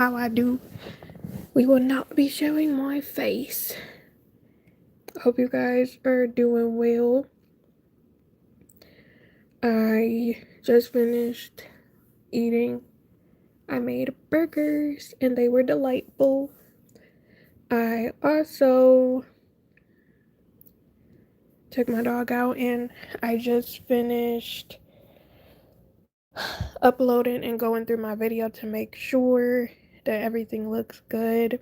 how I do. We will not be showing my face. Hope you guys are doing well. I just finished eating. I made burgers and they were delightful. I also took my dog out and I just finished uploading and going through my video to make sure that everything looks good.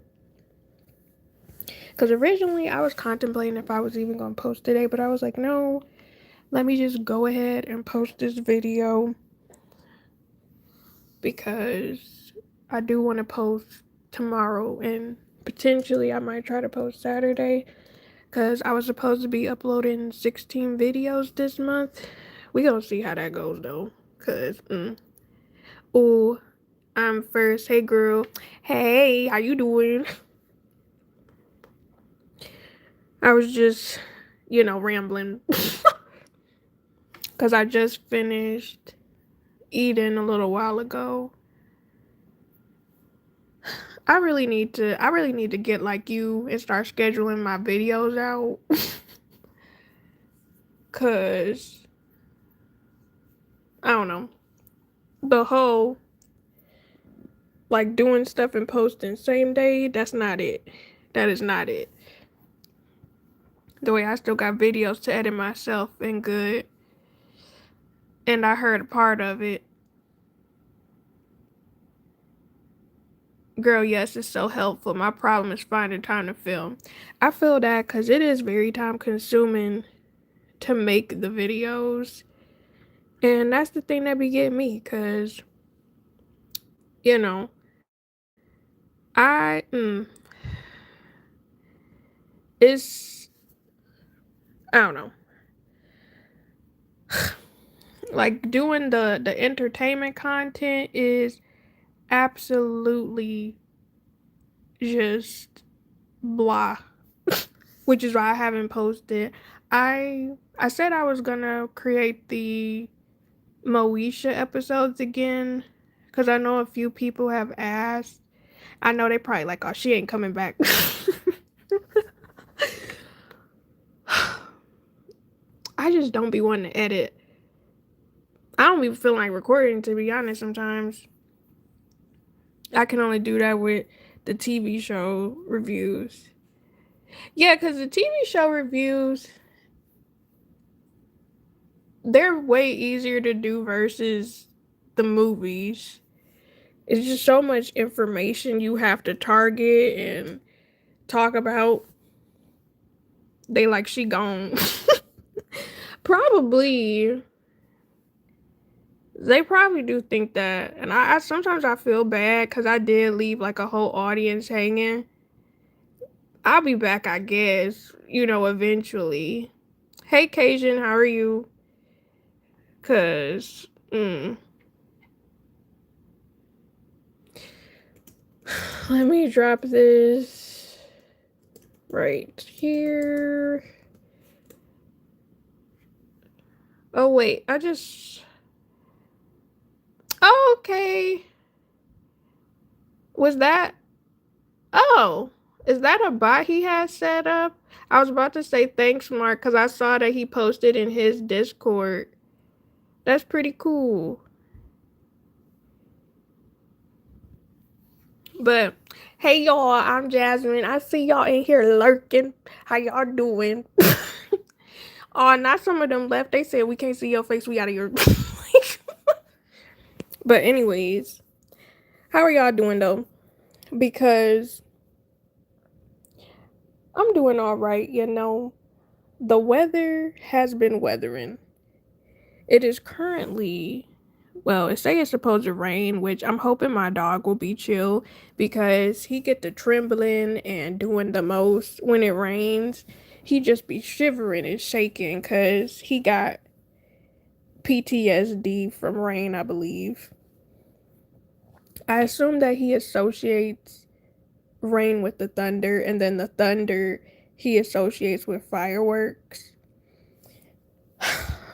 Because originally I was contemplating if I was even going to post today, but I was like, no, let me just go ahead and post this video because I do want to post tomorrow and potentially I might try to post Saturday because I was supposed to be uploading 16 videos this month. We gonna see how that goes though, because oh, I'm first. Hey girl. Hey, how you doing? I was just, rambling because I just finished eating a little while ago. I really need to get like you and start scheduling my videos out. Cause I don't know. The whole like doing stuff and posting same day, that's not it. That is not it. The way I still got videos to edit myself and good. And I heard a part of it. Girl, yes, it's so helpful. My problem is finding time to film. I feel that because it is very time consuming to make the videos. And that's the thing that be getting me because, you know, I, it's, I don't know. Like doing the entertainment content is absolutely just blah, which is why I haven't posted. I said I was gonna create the Moesha episodes again because I know a few people have asked. I know they probably like, oh, she ain't coming back. I just don't be wanting to edit. I don't even feel like recording, to be honest, sometimes. I can only do that with the TV show reviews. Yeah, because the TV show reviews, they're way easier to do versus the movies. It's just so much information you have to target and talk about. They like, she gone. Probably. They probably do think that. And I sometimes I feel bad because I did leave like a whole audience hanging. I'll be back, I guess, eventually. Hey, Cajun, how are you? Because, let me drop this right here. Oh, wait, oh, okay. Was that, oh, is that a bot he has set up? I was about to say thanks, Mark, because I saw that he posted in his Discord. That's pretty cool. But hey y'all, I'm Jasmine. I see y'all in here lurking. How y'all doing? Oh, not some of them left. They said we can't see your face. We out of your. But anyways, how are y'all doing though? Because I'm doing all right. The weather has been weathering. It is currently, well, it say it's supposed to rain, which I'm hoping my dog will be chill because he get the trembling and doing the most when it rains. He just be shivering and shaking because he got PTSD from rain, I believe. I assume that he associates rain with the thunder, and then the thunder he associates with fireworks.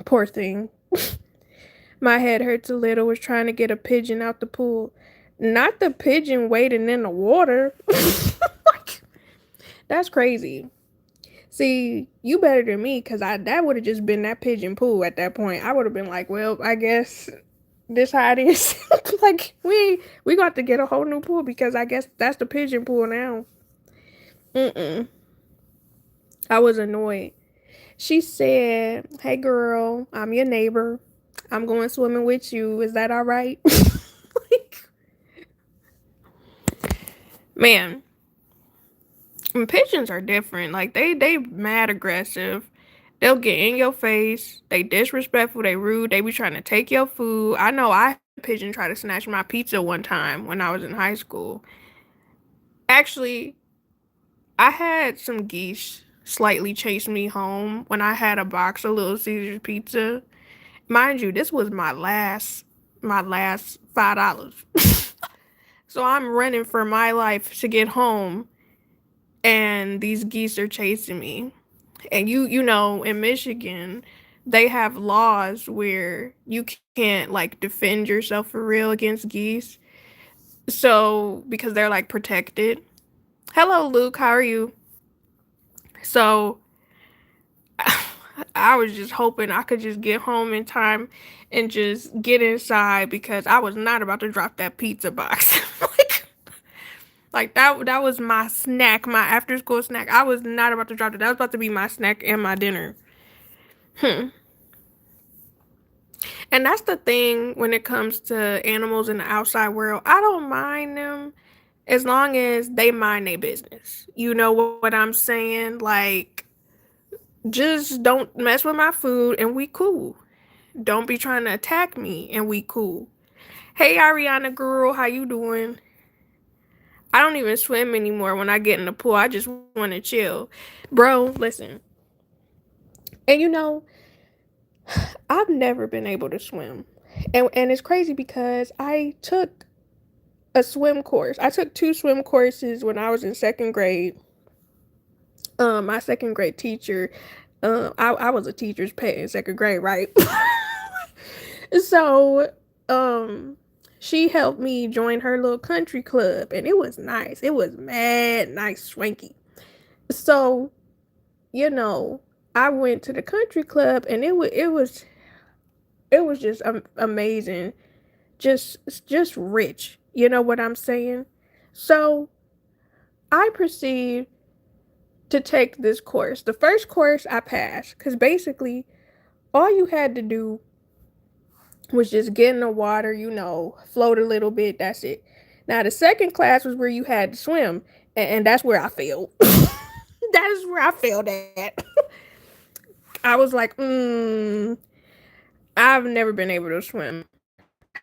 Poor thing. My head hurts a little. Was trying to get a pigeon out the pool. Not the pigeon wading in the water. Like, that's crazy. See, you better than me because I that would have just been that pigeon pool at that point. I would have been like, well, I guess this how it is. Like we got to get a whole new pool because I guess that's the pigeon pool now. Mm-mm. I was annoyed. She said, "Hey girl, I'm your neighbor. I'm going swimming with you. Is that all right?" Like, man, pigeons are different. Like they mad aggressive. They'll get in your face. They disrespectful. They rude. They be trying to take your food. I know I had a pigeon try to snatch my pizza one time when I was in high school. Actually, I had some geese slightly chase me home when I had a box of Little Caesars pizza. Mind you, this was my last $5. So I'm running for my life to get home and these geese are chasing me. And you know, in Michigan, they have laws where you can't like defend yourself for real against geese. So because they're like protected. Hello Luke, how are you? So I was just hoping I could just get home in time and just get inside because I was not about to drop that pizza box. Like that was my snack, my after school snack. I was not about to drop it. That was about to be my snack and my dinner. Hmm. And that's the thing when it comes to animals in the outside world. I don't mind them as long as they mind their business. You know what I'm saying? Like, just don't mess with my food and we cool. Don't be trying to attack me and we cool. Hey Ariana girl, how you doing? I don't even swim anymore when I get in the pool. I just want to chill. Bro, listen. And you know, I've never been able to swim. And it's crazy because I took a swim course. I took two swim courses when I was in second grade. My second grade teacher, I was a teacher's pet in second grade, right? So, um, she helped me join her little country club, and it was nice. It was mad nice, swanky. So, you know, I went to the country club, and it was just amazing, just rich. You know what I'm saying? So I proceed to take this course. The first course I passed because basically all you had to do was just get in the water, float a little bit. That's it. Now the second class was where you had to swim, and that's where I failed. That is where I failed at. I was like, I've never been able to swim.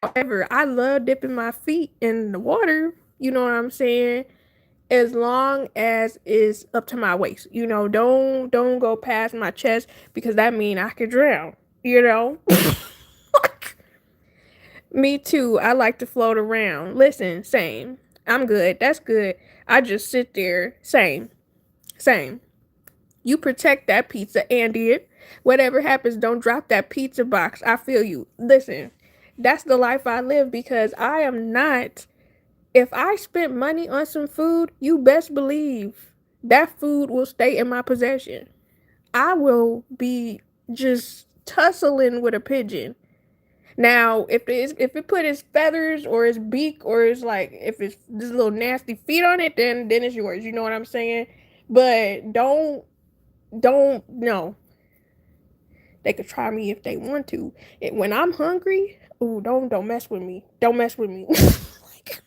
However, I love dipping my feet in the water. You know what I'm saying? As long as it's up to my waist. Don't go past my chest because that means I could drown. You know? Me too. I like to float around. Listen, same. I'm good. That's good. I just sit there. Same. Same. You protect that pizza, Andy. Whatever happens, don't drop that pizza box. I feel you. Listen, that's the life I live because I am not. If I spent money on some food, you best believe that food will stay in my possession. I will be just tussling with a pigeon. Now, if it put its feathers or its beak or it's like if it's this little nasty feet on it, then it's yours. You know what I'm saying? But don't no. They could try me if they want to. When I'm hungry, ooh, don't mess with me. Don't mess with me. Like,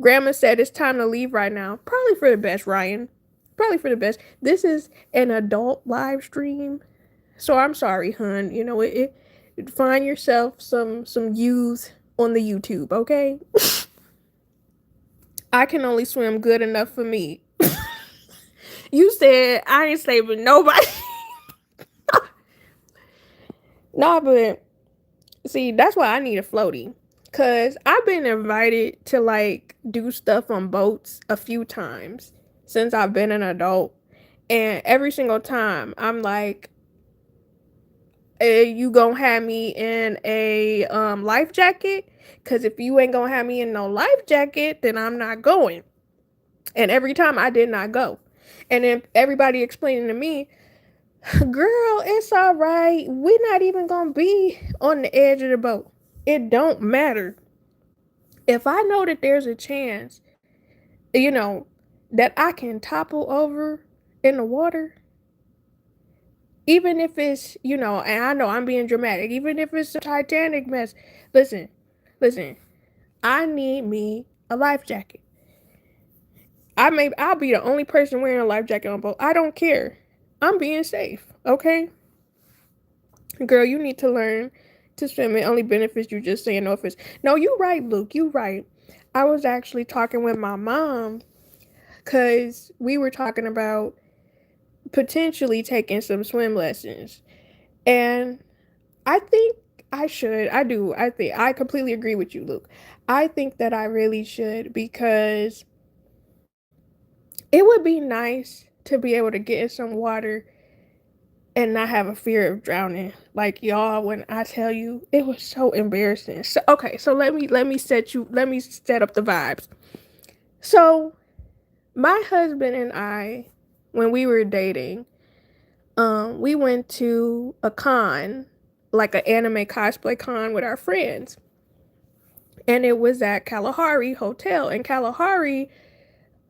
Grandma said it's time to leave right now. Probably for the best, Ryan. Probably for the best. This is an adult live stream, so I'm sorry, hun. Find yourself some youth on the YouTube, okay? I can only swim good enough for me. You said I ain't saving nobody. Nah, but see, that's why I need a floaty. Cause I've been invited to like do stuff on boats a few times since I've been an adult. And every single time I'm like, You gonna have me in a life jacket? Cause if you ain't gonna have me in no life jacket, then I'm not going. And every time I did not go. And then everybody explaining to me, girl, it's all right. We're not even gonna be on the edge of the boat. It don't matter. If I know that there's a chance, you know, that I can topple over in the water, even if it's, and I know I'm being dramatic, even if it's a Titanic mess, listen, listen, I need me a life jacket. I'll be the only person wearing a life jacket on boat. I don't care. I'm being safe, okay? Girl, you need to learn to swim. It only benefits you just saying no offense. No, you right, Luke. You right. I was actually talking with my mom because we were talking about potentially taking some swim lessons. And I think I should. I do. I completely agree with you, Luke. I think that I really should because it would be nice to be able to get in some water and not have a fear of drowning. Like y'all, when I tell you, it was so embarrassing. So okay, so let me set up the vibes. So my husband and I, when we were dating, we went to a con, like an anime cosplay con with our friends. And it was at Kalahari Hotel. And Kalahari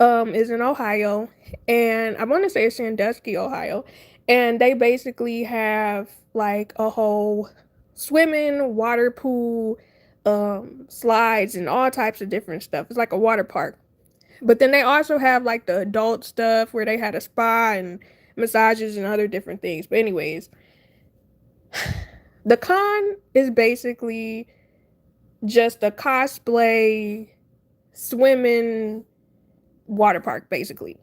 is in Ohio, and I want to say it's Sandusky, Ohio, and they basically have like a whole swimming water pool, slides, and all types of different stuff. It's like a water park. But then they also have like the adult stuff where they had a spa and massages and other different things. But anyways, the con is basically just a cosplay swimming water park, basically.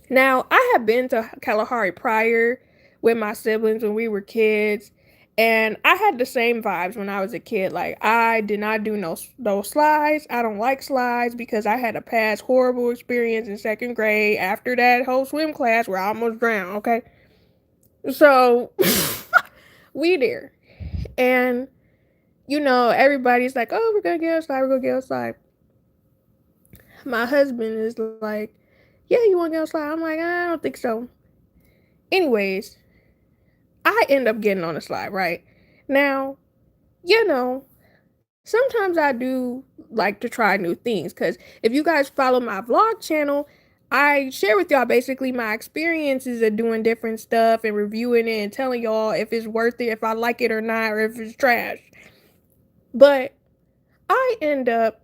Now, I have been to Kalahari prior with my siblings when we were kids, and I had the same vibes when I was a kid. Like, I did not do no slides. I don't like slides because I had a past horrible experience in second grade after that whole swim class where I almost drowned, okay? So, we there. And, everybody's like, oh, we're gonna get outside, we're gonna get outside. My husband is like, yeah, you want to get outside? I'm like, I don't think so. Anyways, I end up getting on the slide, right? Now, you know, sometimes I do like to try new things because if you guys follow my vlog channel, I share with y'all basically my experiences of doing different stuff and reviewing it and telling y'all if it's worth it, if I like it or not, or if it's trash. But I end up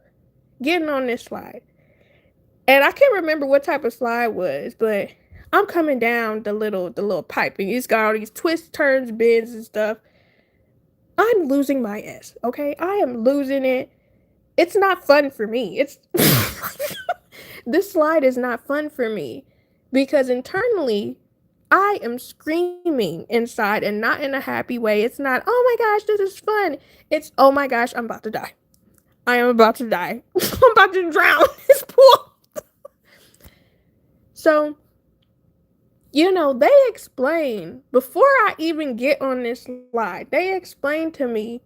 getting on this slide. And I can't remember what type of slide was, but I'm coming down the little pipe and it's got all these twists, turns, bends and stuff. I'm losing my S, okay? I am losing it. It's not fun for me. It's this slide is not fun for me because internally I am screaming inside and not in a happy way. It's not, "Oh my gosh, this is fun." It's, "Oh my gosh, I'm about to die. I am about to die. I'm about to drown in this pool." So, they explain before I even get on this slide, they explain to me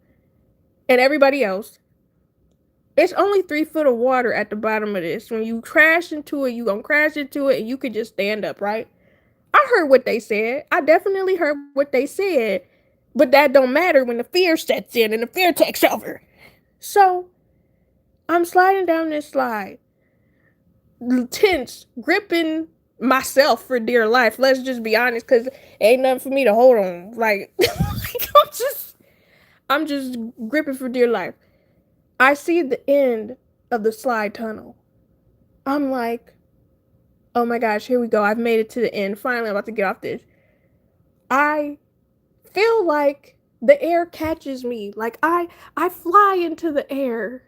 and everybody else, it's only 3 foot of water at the bottom of this. When you crash into it, you gonna crash into it and you could just stand up, right? I heard what they said. I definitely heard what they said. But that don't matter when the fear sets in and the fear takes over. So, I'm sliding down this slide, tense, gripping myself for dear life. Let's just be honest, because ain't nothing for me to hold on. Like, I'm just gripping for dear life. I see the end of the slide tunnel. I'm like, oh my gosh, here we go. I've made it to the end. Finally, I'm about to get off this. I feel like the air catches me. Like I fly into the air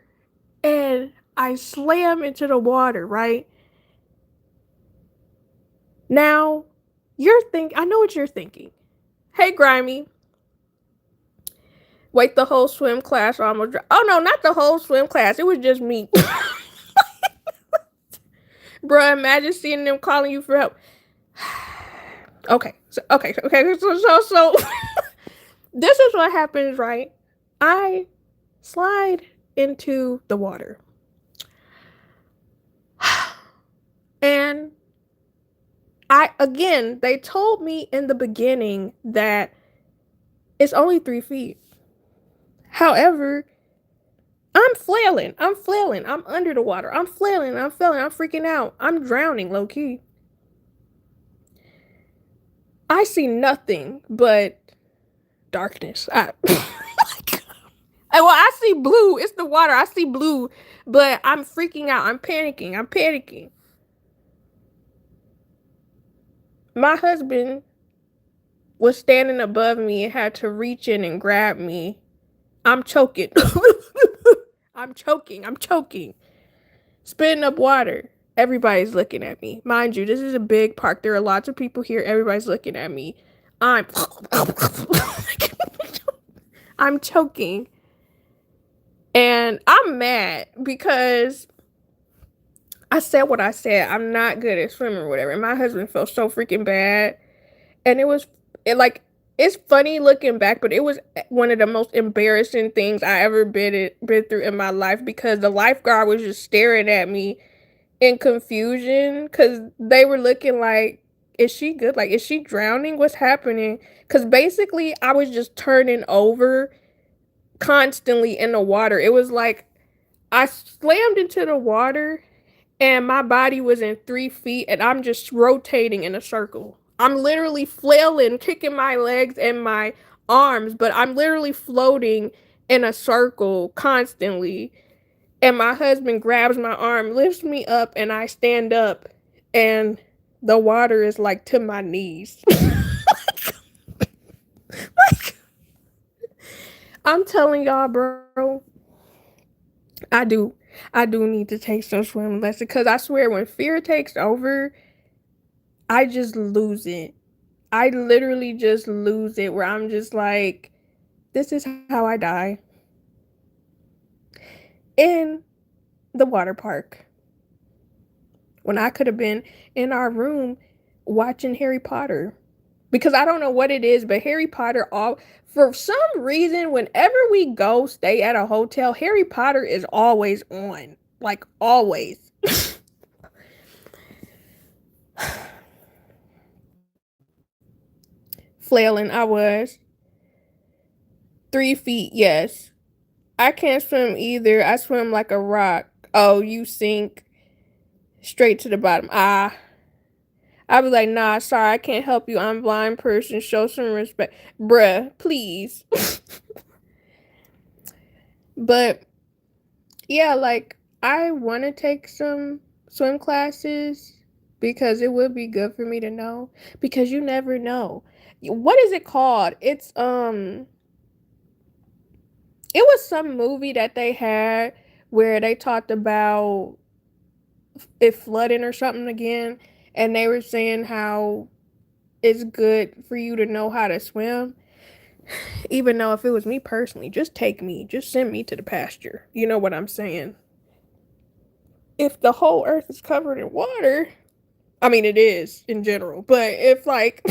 and I slam into the water, right? Now, I know what you're thinking. Hey, Grimy. Wait, the whole swim class almost drowned. Oh, no, not the whole swim class. It was just me. Bruh, imagine seeing them calling you for help. Okay. So This is what happens, right? I slide into the water. And they told me in the beginning that it's only 3 feet. However, I'm flailing. I'm flailing. I'm under the water. I'm flailing. I'm flailing. I'm freaking out. I'm drowning low key. I see nothing but darkness. Well, I see blue. It's the water. I see blue, but I'm freaking out. I'm panicking. I'm panicking. My husband was standing above me and had to reach in and grab me. I'm choking. I'm choking. I'm choking. Spitting up water. Everybody's looking at me. Mind you, this is a big park. There are lots of people here. Everybody's looking at me. I'm I'm choking. And I'm mad because I said what I said. I'm not good at swimming or whatever. And my husband felt so freaking bad. And it's funny looking back, but it was one of the most embarrassing things I ever been through in my life because the lifeguard was just staring at me in confusion because they were looking like, is she good? Like, is she drowning? What's happening? Because basically, I was just turning over constantly in the water. It was like I slammed into the water and my body was in 3 feet and I'm just rotating in a circle. I'm literally flailing, kicking my legs and my arms, but I'm literally floating in a circle constantly. And my husband grabs my arm, lifts me up, and I stand up, and the water is like to my knees. Like, I'm telling y'all, bro, I do. I do need to take some swimming lessons because I swear when fear takes over, I just lose it. I literally just lose it where I'm just like, this is how I die. In the water park. When I could have been in our room watching Harry Potter. Because I don't know what it is, but Harry Potter all for some reason, whenever we go stay at a hotel, Harry Potter is always on. Like always. Flailing, I was. 3 feet, yes. I can't swim either. I swim like a rock. Oh, you sink straight to the bottom. I was like, nah, sorry, I can't help you. I'm a blind person. Show some respect. Bruh, please. But yeah, like I want to take some swim classes because it would be good for me to know because you never know. What is it called? It was some movie that they had where they talked about it flooding or something again and they were saying how it's good for you to know how to swim. Even though if it was me personally, just take me, just send me to the pasture. You know what I'm saying? If the whole earth is covered in water, I mean it is in general, but if like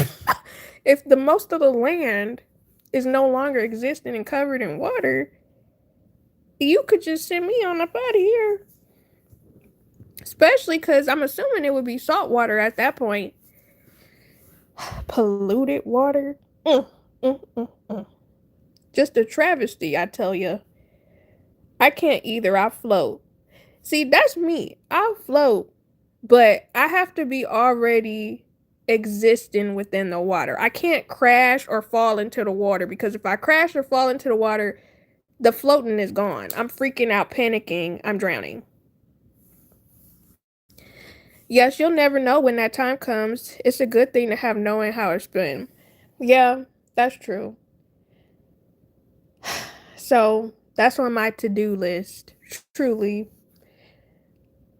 if the most of the land is no longer existing and covered in water, you could just send me on up out of here. Especially because I'm assuming it would be salt water at that point. Polluted water. Mm, mm. Just a travesty, I tell you. I can't either. I float. See, that's me. I'll float, but I have to be already existing within the water. I can't crash or fall into the water because if I crash or fall into the water, the floating is gone. I'm freaking out, panicking. I'm drowning. Yes, you'll never know when that time comes. It's a good thing to have knowing how it's been. Yeah, that's true. So that's on my to-do list. Truly.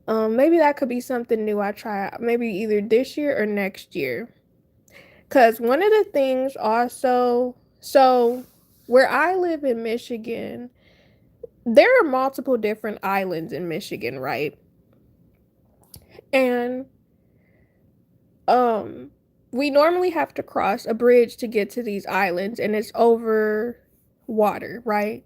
Maybe that could be something new I try. Maybe either this year or next year. Cause one of the things also, so where I live in Michigan, there are multiple different islands in Michigan, right? And um we normally have to cross a bridge to get to these islands, and it's over water, right?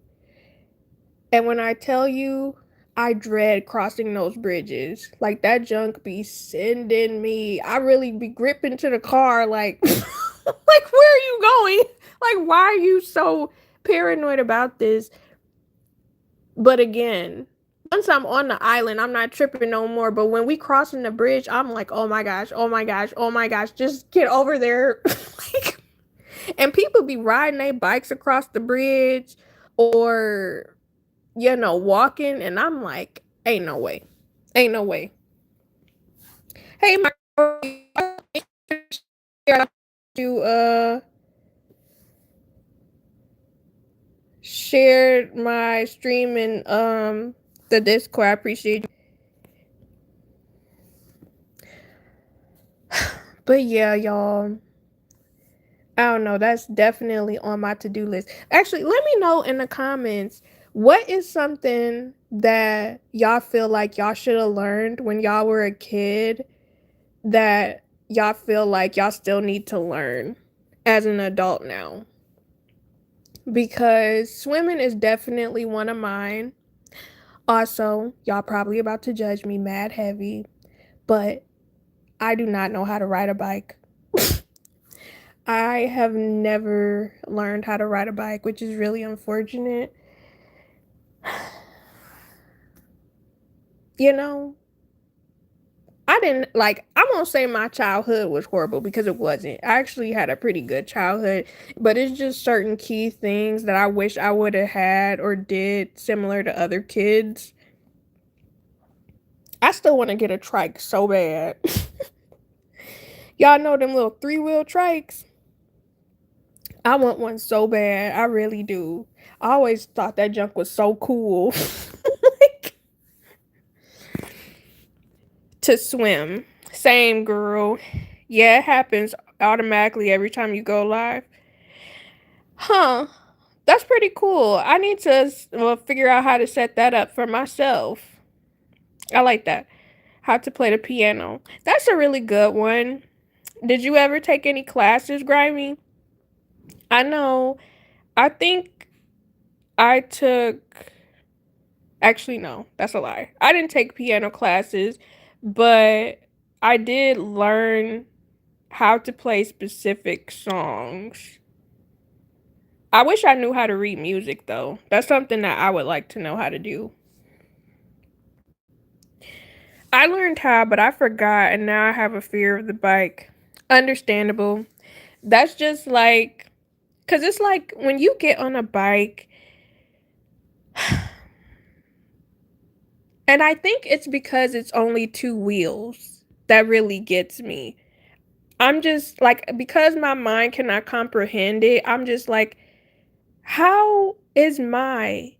And when I tell you, I dread crossing those bridges. Like that junk be sending me. I really be gripping to the car like like where are you going? Like why are you so paranoid about this? But again, once I'm on the island, I'm not tripping no more. But when we crossing the bridge, I'm like, oh my gosh, oh my gosh, oh my gosh, just get over there. Like, and people be riding their bikes across the bridge or walking, and I'm like, ain't no way. Ain't no way. Hey, my you shared my stream in the Discord. I appreciate you. But yeah, y'all. I don't know. That's definitely on my to-do list. Actually, let me know in the comments what is something that y'all feel like y'all should have learned when y'all were a kid that y'all feel like y'all still need to learn as an adult now. Because swimming is definitely one of mine. Also, y'all probably about to judge me mad heavy, but I do not know how to ride a bike. I have never learned how to ride a bike, which is really unfortunate. You know, I didn't like, I won't say my childhood was horrible because it wasn't. I actually had a pretty good childhood, but it's just certain key things that I wish I would have had or did similar to other kids. I still want to get a trike so bad. Y'all know them little 3-wheel trikes? I want one so bad. I really do. I always thought that junk was so cool. Like, to swim. Same, girl. Yeah, it happens automatically every time you go live. Huh. That's pretty cool. I need to figure out how to set that up for myself. I like that. How to play the piano. That's a really good one. Did you ever take any classes, Grimy? I know. I think I took. Actually, no, that's a lie. I didn't take piano classes, but I did learn how to play specific songs. I wish I knew how to read music, though. That's something that I would like to know how to do. I learned how, but I forgot, and now I have a fear of the bike. Understandable. That's just like, because it's like when you get on a bike, and I think it's because it's only two wheels that really gets me. I'm just like, because my mind cannot comprehend it, I'm just like, how is my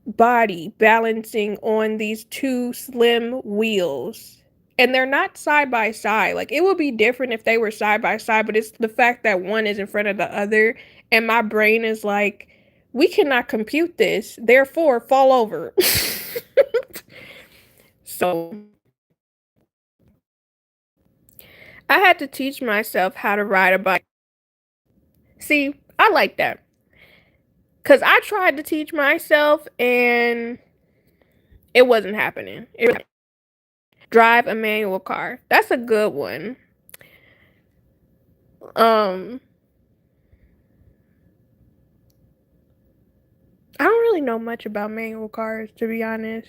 body balancing on these two slim wheels? And they're not side by side. Like, it would be different if they were side by side, but it's the fact that one is in front of the other. And my brain is like, we cannot compute this. Therefore, fall over. So, I had to teach myself how to ride a bike. See, I like that. Because I tried to teach myself and it wasn't happening. Drive a manual car. That's a good one. Um, I don't really know much about manual cars, to be honest.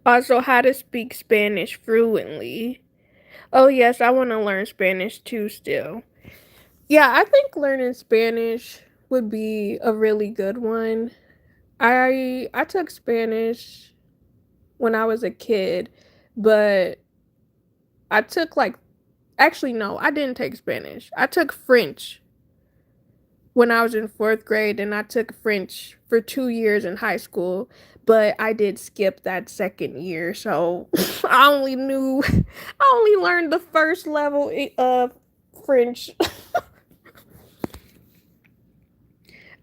Also, how to speak Spanish fluently. Oh, yes, I want to learn Spanish too still. Yeah, I think learning Spanish would be a really good one. I took Spanish when I was a kid, but I took like, actually no, I didn't take Spanish. I took French when I was in 4th grade, and I took French for 2 years in high school, but I did skip that second year, so I only learned the first level of French.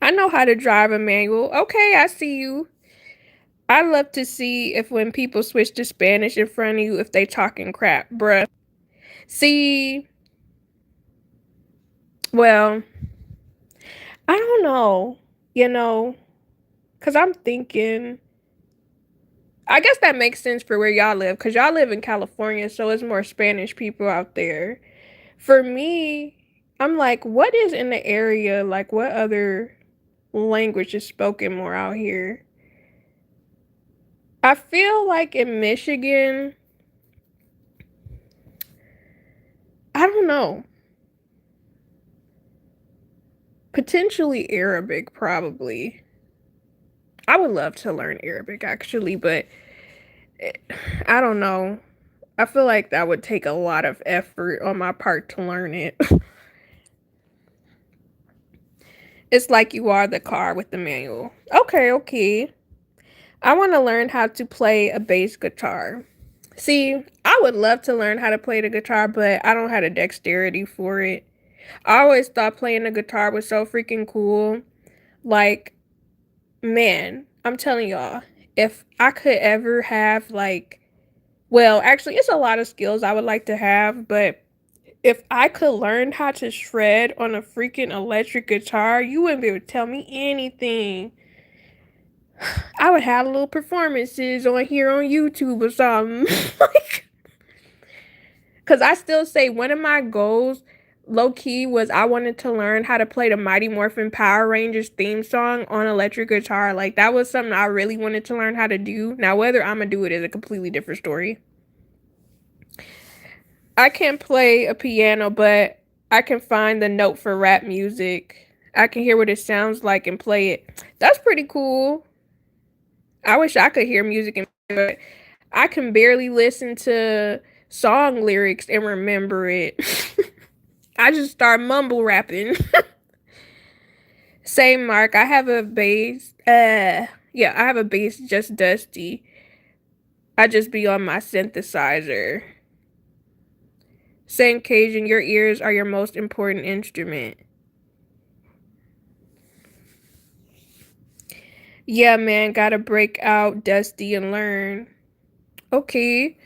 I know how to drive a manual. Okay, I see you. I love to see if when people switch to Spanish in front of you, if they talking crap, bruh. See, well, I don't know, you know, because I'm thinking, I guess that makes sense for where y'all live, because y'all live in California, so it's more Spanish people out there. For me, I'm like, what is in the area? Like, what other language is spoken more out here? I feel like in Michigan, I don't know, potentially Arabic, probably. I would love to learn Arabic actually, but I don't know. I feel like that would take a lot of effort on my part to learn it. It's like you are the car with the manual. Okay, okay. I want to learn how to play a bass guitar. See, I would love to learn how to play the guitar, but I don't have the dexterity for it. I always thought playing the guitar was so freaking cool. Like, man, I'm telling y'all, if I could ever have, like, well, actually, it's a lot of skills I would like to have, but if I could learn how to shred on a freaking electric guitar, you wouldn't be able to tell me anything. I would have little performances on here on YouTube or something. Like, cause I still say one of my goals, low key, was I wanted to learn how to play the Mighty Morphin Power Rangers theme song on electric guitar. Like that was something I really wanted to learn how to do. Now whether I'm gonna do it is a completely different story. I can't play a piano, but I can find the note for rap music. I can hear what it sounds like and play it. That's pretty cool. I wish I could hear music and but I can barely listen to song lyrics and remember it. I just start mumble rapping. Same Mark. I have a bass. Yeah, I have a bass just dusty. I just be on my synthesizer. Same Cajun, your ears are your most important instrument. Yeah, man, gotta break out Dusty and learn. Okay.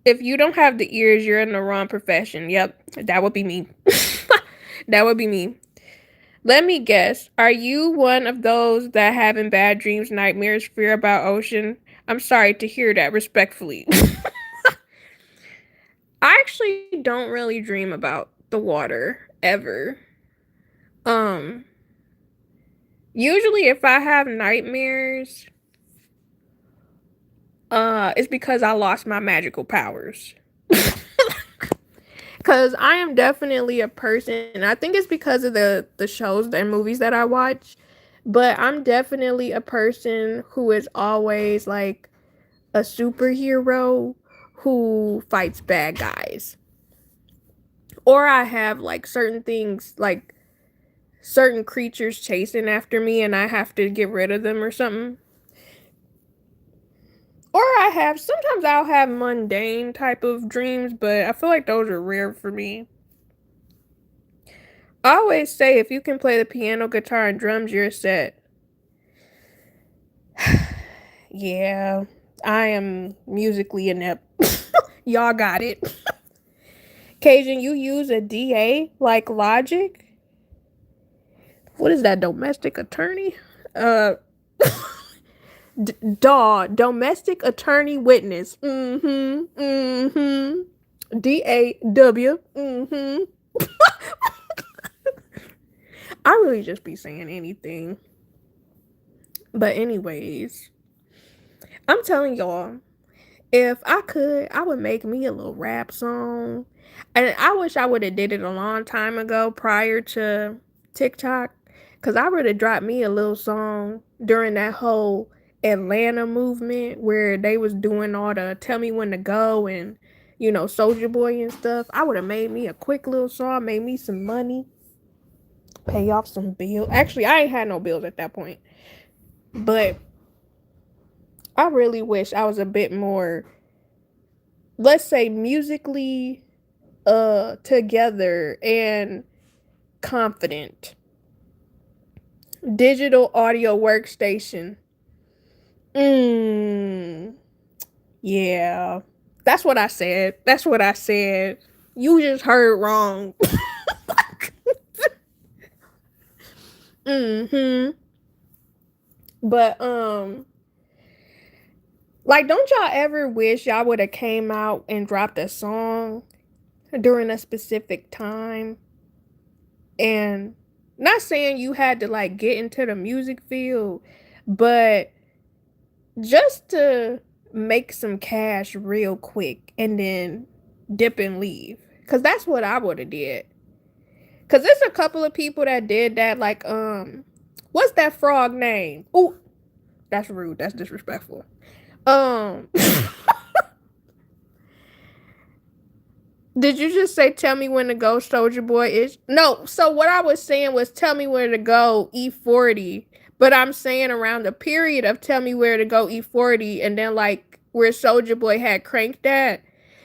If you don't have the ears, you're in the wrong profession. Yep, that would be me. That would be me. Let me guess. Are you one of those that having bad dreams, nightmares, fear about ocean? I'm sorry to hear that respectfully. I actually don't really dream about the water ever. Um, Usually if I have nightmares, it's because I lost my magical powers. Cause I am definitely a person. I think it's because of the shows and movies that I watch, but I'm definitely a person who is always like a superhero who fights bad guys. Or I have like certain things like certain creatures chasing after me and I have to get rid of them or something. Or I have sometimes I'll have mundane type of dreams, but I feel like those are rare for me. I always say if you can play the piano, guitar, and drums, you're set. Yeah, I am musically inept. Y'all got it. Cajun, you use a DA like Logic? What is that, domestic attorney? Uh, domestic attorney witness. Mm-hmm. Mm-hmm. DAW. Mm-hmm. I really just be saying anything. But anyways, I'm telling y'all, if I could, I would make me a little rap song. And I wish I would have did it a long time ago prior to TikTok. Cause I would have dropped me a little song during that whole Atlanta movement where they was doing all the tell me when to go and Soldier Boy and stuff. I would have made me a quick little song, made me some money, pay off some bills. Actually, I ain't had no bills at that point. But I really wish I was a bit more, let's say, musically together and confident. Digital audio workstation. Yeah. That's what I said. That's what I said. You just heard wrong. Mm-hmm. But like, don't y'all ever wish y'all would have came out and dropped a song during a specific time? And not saying you had to like get into the music field, but just to make some cash real quick and then dip and leave. Cause that's what I would have did. Cause there's a couple of people that did that. Like, what's that frog name? Oh, that's rude. That's disrespectful. Um, did you just say tell me when to go, Soldier Boy? Is no. So what I was saying was tell me where to go, E40. But I'm saying around the period of tell me where to go, E40, and then like where Soldier Boy had cranked at,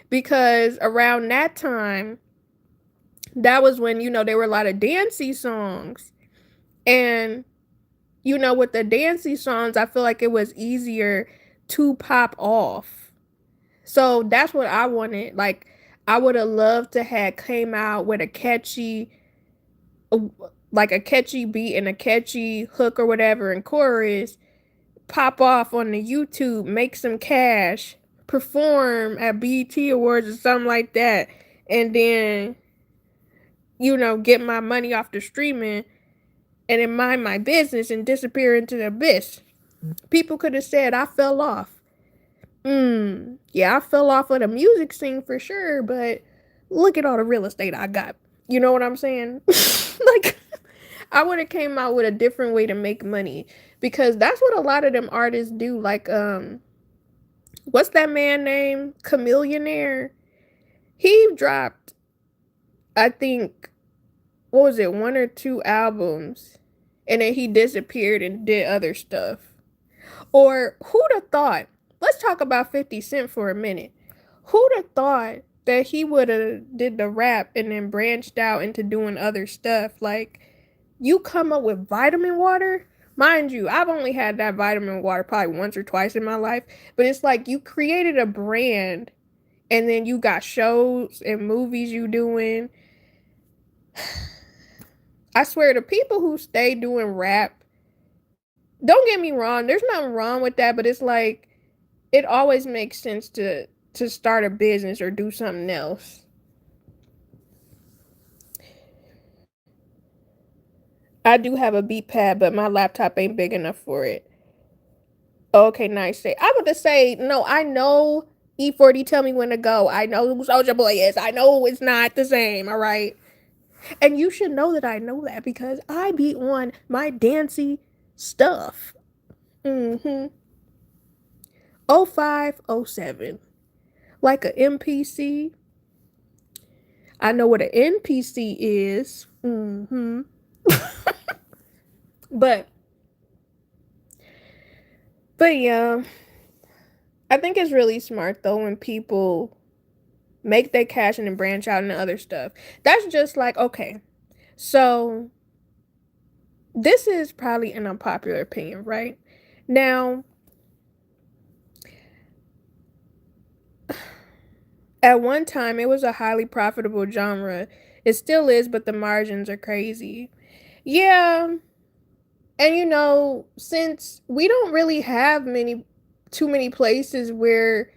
because around that time, that was when there were a lot of dancey songs, and with the dancey songs, I feel like it was easier to pop off. So that's what I wanted. Like, I would have loved to have came out with a catchy, like a catchy beat and a catchy hook or whatever and chorus, pop off on the YouTube, make some cash, perform at BET Awards or something like that, and then, get my money off the streaming and then mind my business and disappear into the abyss. People could have said I fell off. Yeah, I fell off of the music scene for sure, but look at all the real estate I got. You know what I'm saying? Like, I would have came out with a different way to make money, because that's what a lot of them artists do. Like, what's that man name? Chameleonaire. He dropped, I think, what was it, one or two albums, and then he disappeared and did other stuff. Or who'd have thought? Let's talk about 50 Cent for a minute. Who'd have thought that he would have did the rap and then branched out into doing other stuff? Like, you come up with vitamin water. Mind you, I've only had that vitamin water probably once or twice in my life, but it's like you created a brand and then you got shows and movies you doing. I swear, the people who stay doing rap, don't get me wrong, there's nothing wrong with that, but it's like it always makes sense to start a business or do something else. I do have a beat pad, but my laptop ain't big enough for it. Okay, nice. I would just say no. I know E40. Tell me when to go. I know who Soldier Boy is. I know it's not the same. All right, and you should know that I know that because I be on my dancey stuff. Mm-hmm. 0507. Like a MPC. I know what an NPC is. Mm-hmm. But yeah, I think it's really smart though when people make their cash and then branch out into other stuff. That's just like, okay, so this is probably an unpopular opinion, right? Now, at one time, it was a highly profitable genre. It still is, but the margins are crazy. Yeah, and since we don't really have too many places where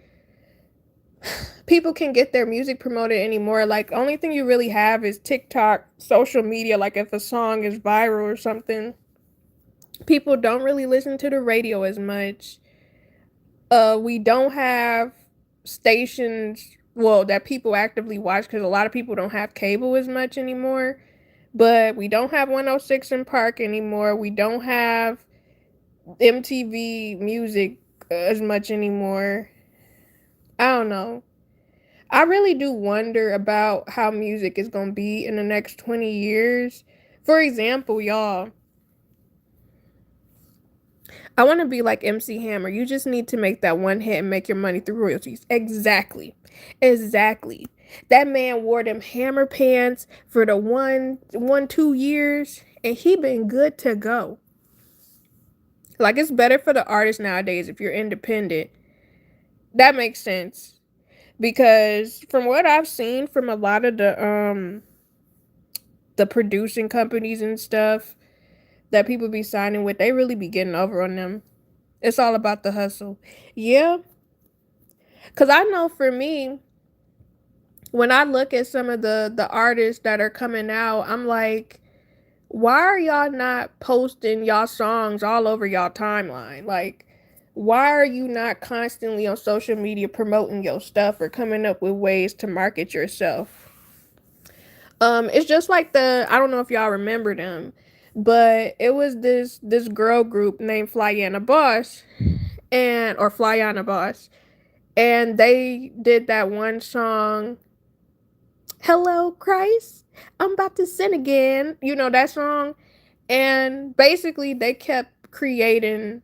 people can get their music promoted anymore. Like, only thing you really have is TikTok, social media. Like, if a song is viral or something, people don't really listen to the radio as much. We don't have stations, well, that people actively watch, because a lot of people don't have cable as much anymore. But we don't have 106 in Park anymore. We don't have MTV Music as much anymore. I don't know. I really do wonder about how music is going to be in the next 20 years. For example, y'all, I want to be like MC Hammer. You just need to make that one hit and make your money through royalties. Exactly. Exactly. That man wore them hammer pants for the 2 years, and he been good to go. Like, it's better for the artist nowadays if you're independent. That makes sense. because from what I've seen from a lot of the producing companies and stuff that people be signing with, they really be getting over on them. It's all about the hustle. Yeah, cuz I know for me, when I look at some of the artists that are coming out, I'm like, why are y'all not posting y'all songs all over y'all timeline? Like, why are you not constantly on social media promoting your stuff or coming up with ways to market yourself? It's just like I don't know if y'all remember them, but it was this girl group named Flyana Boss or Flyana Boss, and they did that one song, Hello Christ, I'm about to sin again. You know that song? And basically they kept creating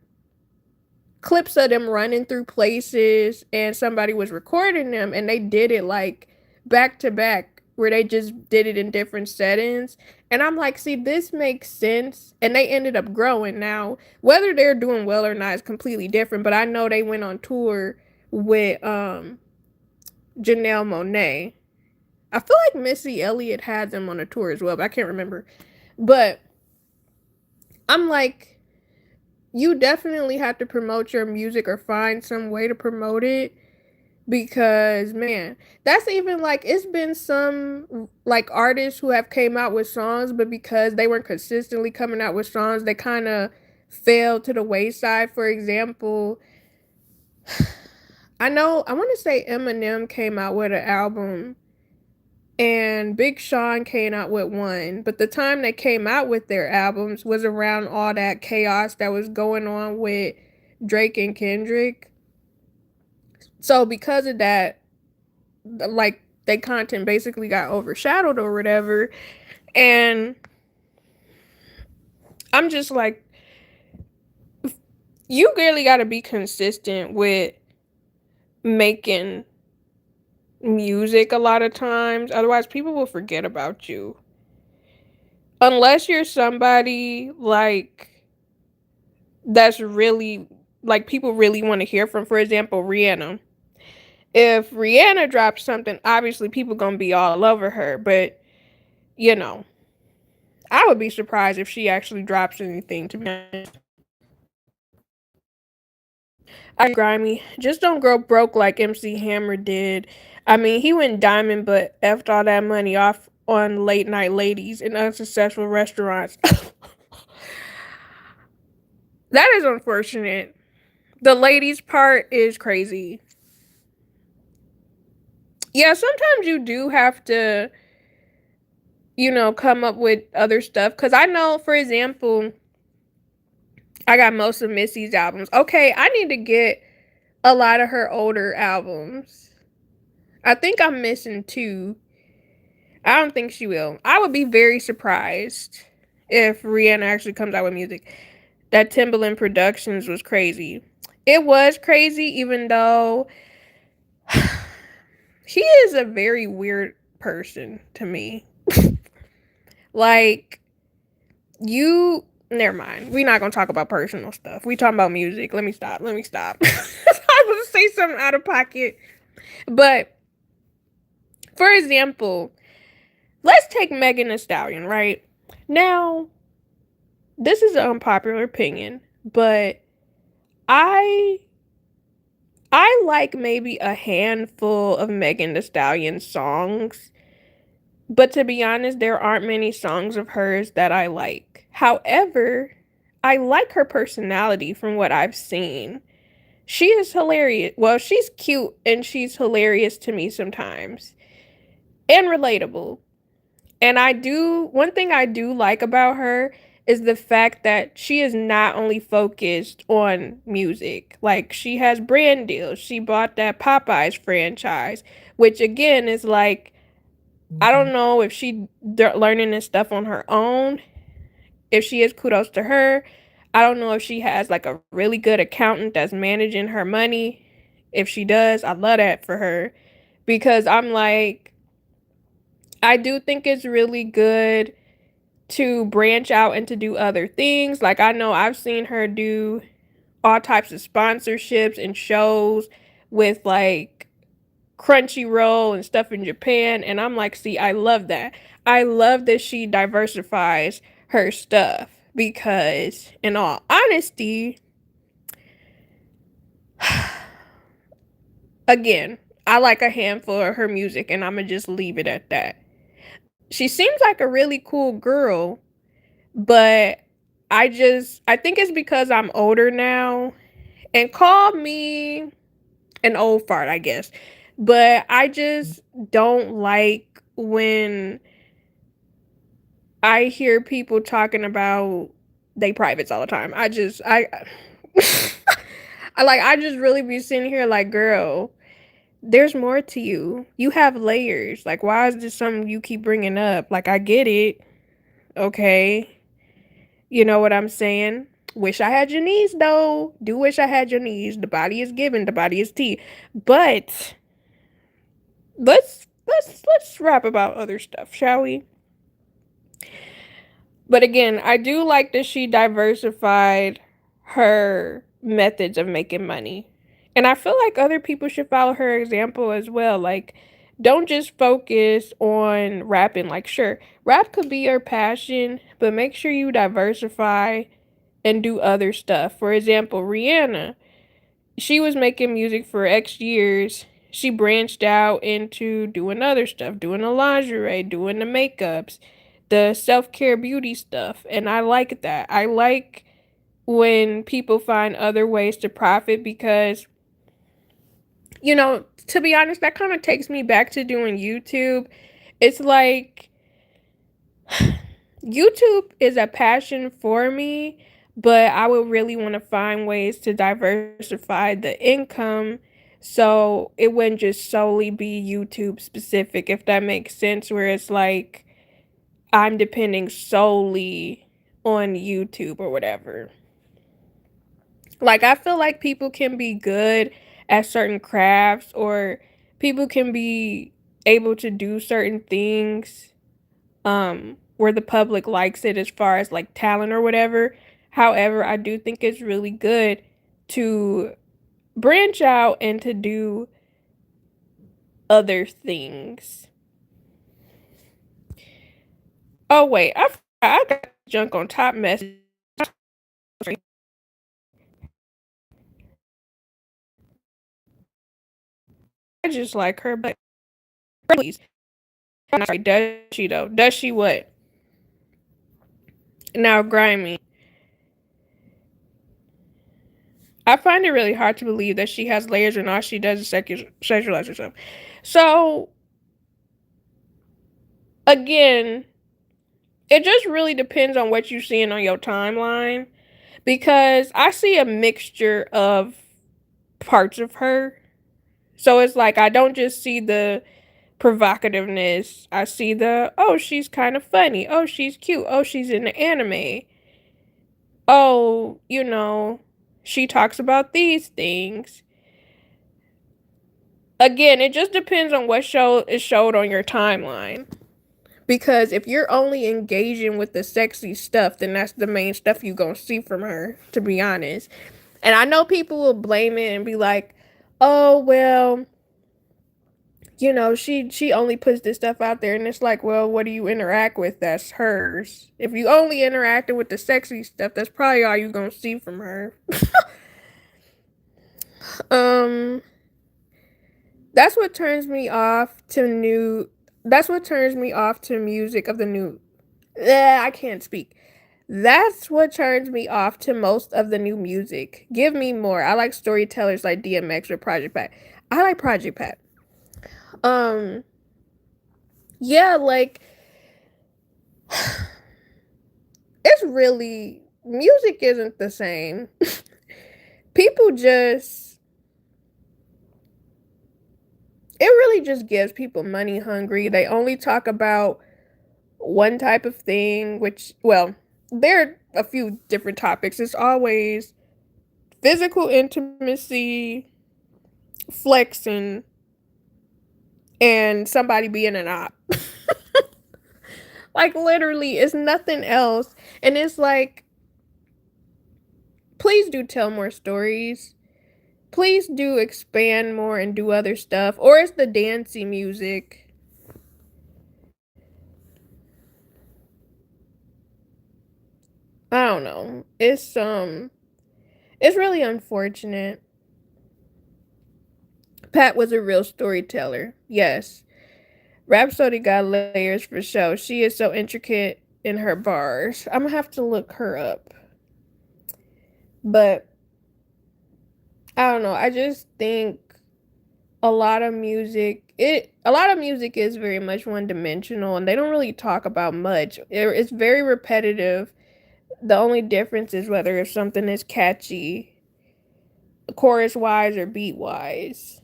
clips of them running through places and somebody was recording them, and they did it like back to back where they just did it in different settings. And I'm like, see, this makes sense. And they ended up growing. Now whether they're doing well or not is completely different, but I know they went on tour with Janelle Monáe. I feel like Missy Elliott had them on a tour as well, but I can't remember. But I'm like, you definitely have to promote your music or find some way to promote it, because man, that's even like, it's been some like artists who have came out with songs, but because they weren't consistently coming out with songs, they kind of fell to the wayside. For example, I want to say Eminem came out with an album and Big Sean came out with one, but the time they came out with their albums was around all that chaos that was going on with Drake and Kendrick. So because of that, like, their content basically got overshadowed or whatever. And I'm just like, you really got to be consistent with making music a lot of times, otherwise people will forget about you. Unless you're somebody like that's really, like, people really want to hear from. For example, Rihanna. If Rihanna drops something, obviously people gonna be all over her. But you know, I would be surprised if she actually drops anything. To be honest, I grimy. Just don't grow broke like MC Hammer did. I mean, he went diamond, but effed all that money off on late night ladies in unsuccessful restaurants. That is unfortunate. The ladies part is crazy. Yeah, sometimes you do have to, come up with other stuff. Because I know, for example, I got most of Missy's albums. Okay, I need to get a lot of her older albums. I think I'm missing two. I don't think she will. I would be very surprised if Rihanna actually comes out with music. That Timbaland Productions was crazy. It was crazy, even though he is a very weird person to me. Like, never mind. We're not gonna talk about personal stuff. We talking about music. Let me stop. I was gonna say something out of pocket. But for example, let's take Megan Thee Stallion, right? Now, this is an unpopular opinion, but I I like maybe a handful of Megan Thee Stallion songs. But to be honest, there aren't many songs of hers that I like. However, I like her personality from what I've seen. She is hilarious. Well, she's cute and she's hilarious to me sometimes. And relatable. And one thing I do like about her is the fact that she is not only focused on music. Like, she has brand deals. She bought that Popeyes franchise, which again is like, I don't know if she learning this stuff on her own. If she is, kudos to her. I don't know if she has like a really good accountant that's managing her money. If she does, I love that for her, because I'm like, I do think it's really good to branch out and to do other things. Like, I know I've seen her do all types of sponsorships and shows with like Crunchyroll and stuff in Japan. And I'm like, see, I love that. I love that she diversifies her stuff because, in all honesty, again, I like a handful of her music and I'm gonna just leave it at that. She seems like a really cool girl, but I think it's because I'm older now and call me an old fart, I guess. But I just don't like when I hear people talking about they privates all the time. I just really be sitting here like, girl, there's more to you. You have layers. Like, why is this something you keep bringing up? Like, I get it. Okay. You know what I'm saying? Wish I had your knees though. Do wish I had your knees. The body is given, the body is tea. But let's rap about other stuff, shall we? But again, I do like that she diversified her methods of making money. And I feel like other people should follow her example as well. Like, don't just focus on rapping. Like, sure, rap could be your passion, but make sure you diversify and do other stuff. For example, Rihanna, she was making music for X years. She branched out into doing other stuff, doing the lingerie, doing the makeups, the self care beauty stuff. And I like that. I like when people find other ways to profit because, to be honest, that kind of takes me back to doing YouTube. It's like YouTube is a passion for me, but I would really want to find ways to diversify the income so it wouldn't just solely be YouTube specific, if that makes sense, where it's like I'm depending solely on YouTube or whatever. Like, I feel like people can be good at certain crafts or people can be able to do certain things where the public likes it as far as like talent or whatever. However, I do think it's really good to branch out and to do other things. Oh wait, I got junk on top message. I just like her, but please. I'm sorry, does she though? Does she what? Now, grimy. I find it really hard to believe that she has layers and all she does is sexualize herself. So, again, it just really depends on what you're seeing on your timeline because I see a mixture of parts of her. So it's like I don't just see the provocativeness. I see the, oh, she's kind of funny. Oh, she's cute. Oh, she's in the anime. Oh, she talks about these things. Again, it just depends on what show is showed on your timeline. Because if you're only engaging with the sexy stuff, then that's the main stuff you gonna see from her, to be honest. And I know people will blame it and be like, oh well, she only puts this stuff out there, and it's like, well, what do you interact with that's hers? If you only interacted with the sexy stuff, that's probably all you're gonna see from her. um that's what turns me off to new that's what turns me off to music of the new I can't speak. That's what turns me off to most of the new music. Give me more. I like storytellers like DMX or Project Pat. I like Project Pat. Um yeah, like it's really, music isn't the same. People just, it really just gives people money hungry. They only talk about one type of thing, which, well, there are a few different topics. It's always physical intimacy, flexing, and somebody being an op. Like, literally, it's nothing else. And it's like, please do tell more stories. Please do expand more and do other stuff. Or it's the dancey music. I don't know. It's really unfortunate. Pat was a real storyteller. Yes. Rhapsody got layers for sure. She is so intricate in her bars. I'm gonna have to look her up. But I don't know. I just think a lot of music is very much one dimensional and they don't really talk about much. It's very repetitive. The only difference is whether if something is catchy, chorus wise or beat wise.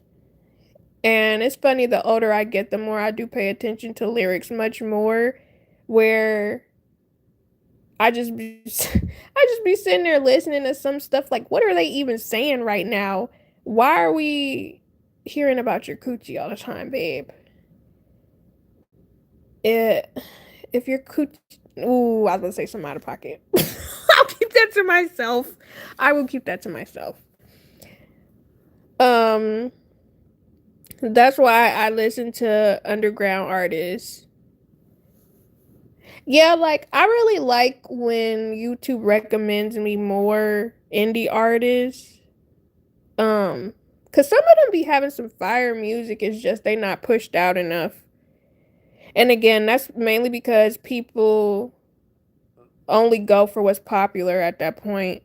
And it's funny, the older I get, the more I do pay attention to lyrics much more, where I just be I just be sitting there listening to some stuff like, what are they even saying right now? Why are we hearing about your coochie all the time, babe? It if your coochie, ooh, I was gonna say something out of pocket. I'll keep that to myself. I will keep that to myself. Um, that's why I listen to underground artists. Yeah, like I really like when YouTube recommends me more indie artists. Cause some of them be having some fire music. It's just they not pushed out enough. And again, that's mainly because people only go for what's popular at that point.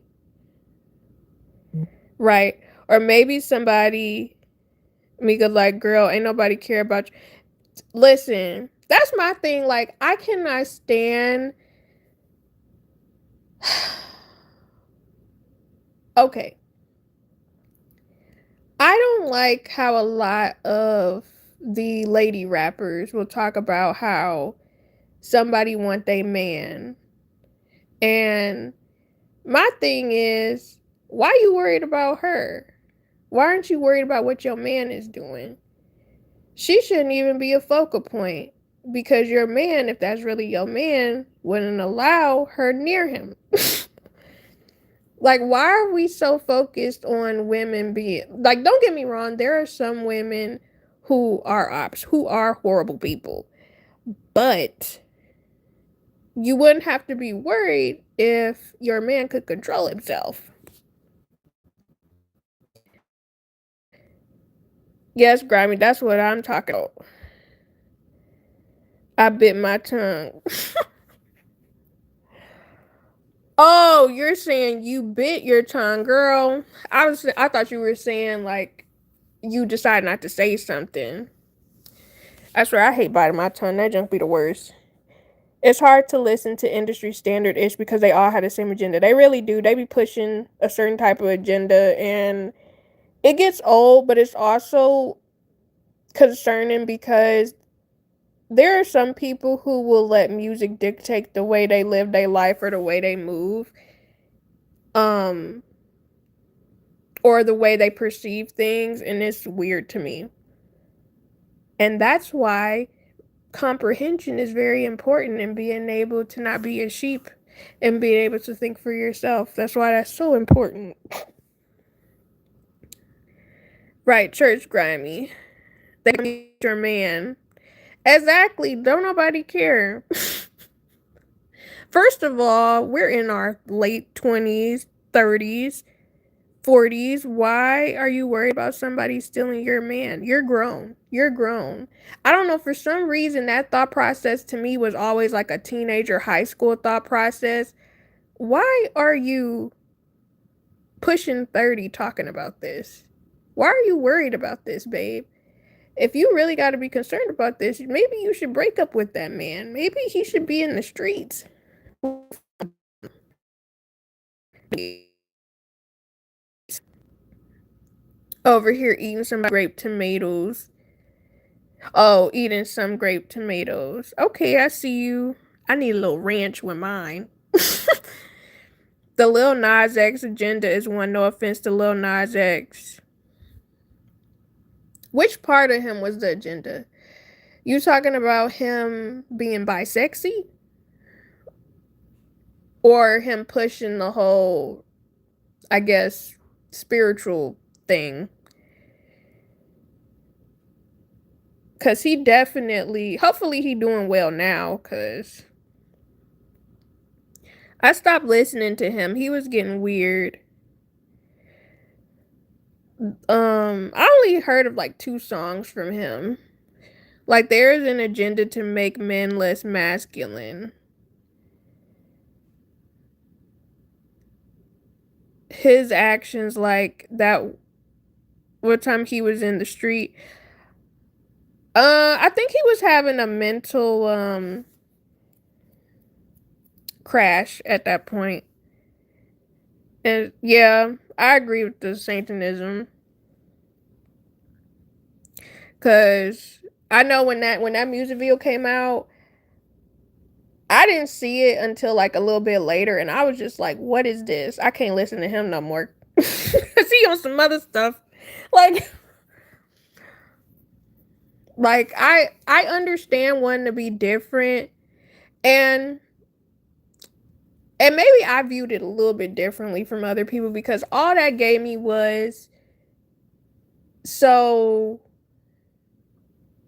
Right. Or maybe somebody Mika like, girl, ain't nobody care about you. Listen, that's my thing. Like, I cannot stand okay. I don't like how a lot of the lady rappers will talk about how somebody want a man. And my thing is, why you worried about her? Why aren't you worried about what your man is doing? She shouldn't even be a focal point because your man, if that's really your man, wouldn't allow her near him. Like, why are we so focused on women being like, don't get me wrong, there are some women who are who are horrible people, but you wouldn't have to be worried if your man could control himself. Yes, Grammy, that's what I'm talking about. I bit my tongue. Oh, you're saying you bit your tongue, girl. I thought you were saying like you decide not to say something. I swear I hate biting my tongue. That junk be the worst. It's hard to listen to industry standard ish because they all have the same agenda. They really do. They be pushing a certain type of agenda and it gets old, but it's also concerning because there are some people who will let music dictate the way they live their life or the way they move. Um or the way they perceive things, and it's weird to me. And that's why comprehension is very important and being able to not be a sheep and being able to think for yourself. That's why that's so important. Right, church grimy. They need your man. Exactly. Don't nobody care. First of all, we're in our late 20s, 30s, 40s. Why are you worried about somebody stealing your man? You're grown. You're grown. I don't know. For some reason, that thought process to me was always like a teenager, high school thought process. Why are you pushing 30 talking about this? Why are you worried about this, babe? If you really got to be concerned about this, maybe you should break up with that man. Maybe he should be in the streets. Over here eating some grape tomatoes. Oh, eating some grape tomatoes. Okay, I see you. I need a little ranch with mine. The Lil Nas X agenda is one. No offense to Lil Nas X. Which part of him was the agenda? You talking about him being bisexy? Or him pushing the whole, I guess, spiritual thing. Cause he definitely, hopefully he doing well now, cause I stopped listening to him. He was getting weird. I only heard of like two songs from him. Like there is an agenda to make men less masculine. His actions, like that one time he was in the street. I think he was having a mental crash at that point. And yeah, I agree with the Satanism. Cause I know when that music video came out, I didn't see it until like a little bit later, and I was just like, "What is this? I can't listen to him no more." Cause he on some other stuff, like I understand wanting to be different, and maybe I viewed it a little bit differently from other people because all that gave me was so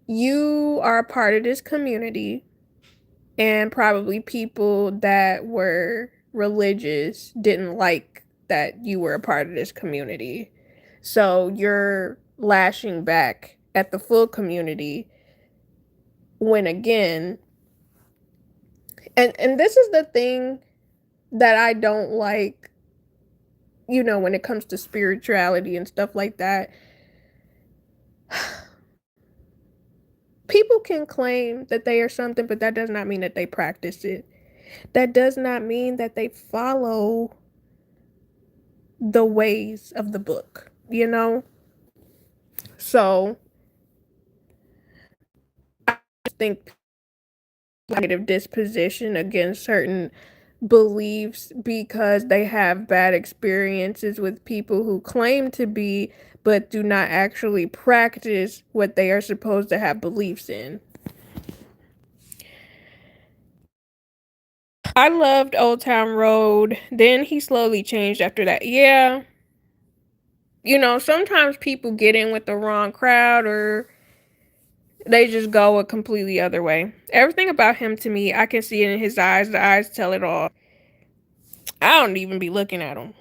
you are a part of this community and probably people that were religious didn't like that you were a part of this community. So you're lashing back at the full community when again, and this is the thing that I don't like, when it comes to spirituality and stuff like that. People can claim that they are something, but that does not mean that they practice it. That does not mean that they follow the ways of the book, you know? So I think negative disposition against certain beliefs because they have bad experiences with people who claim to be but do not actually practice what they are supposed to have beliefs in. I loved Old Town Road. Then he slowly changed after that. Yeah. Sometimes people get in with the wrong crowd or they just go a completely other way. Everything about him to me, I can see it in his eyes. The eyes tell it all. I don't even be looking at him.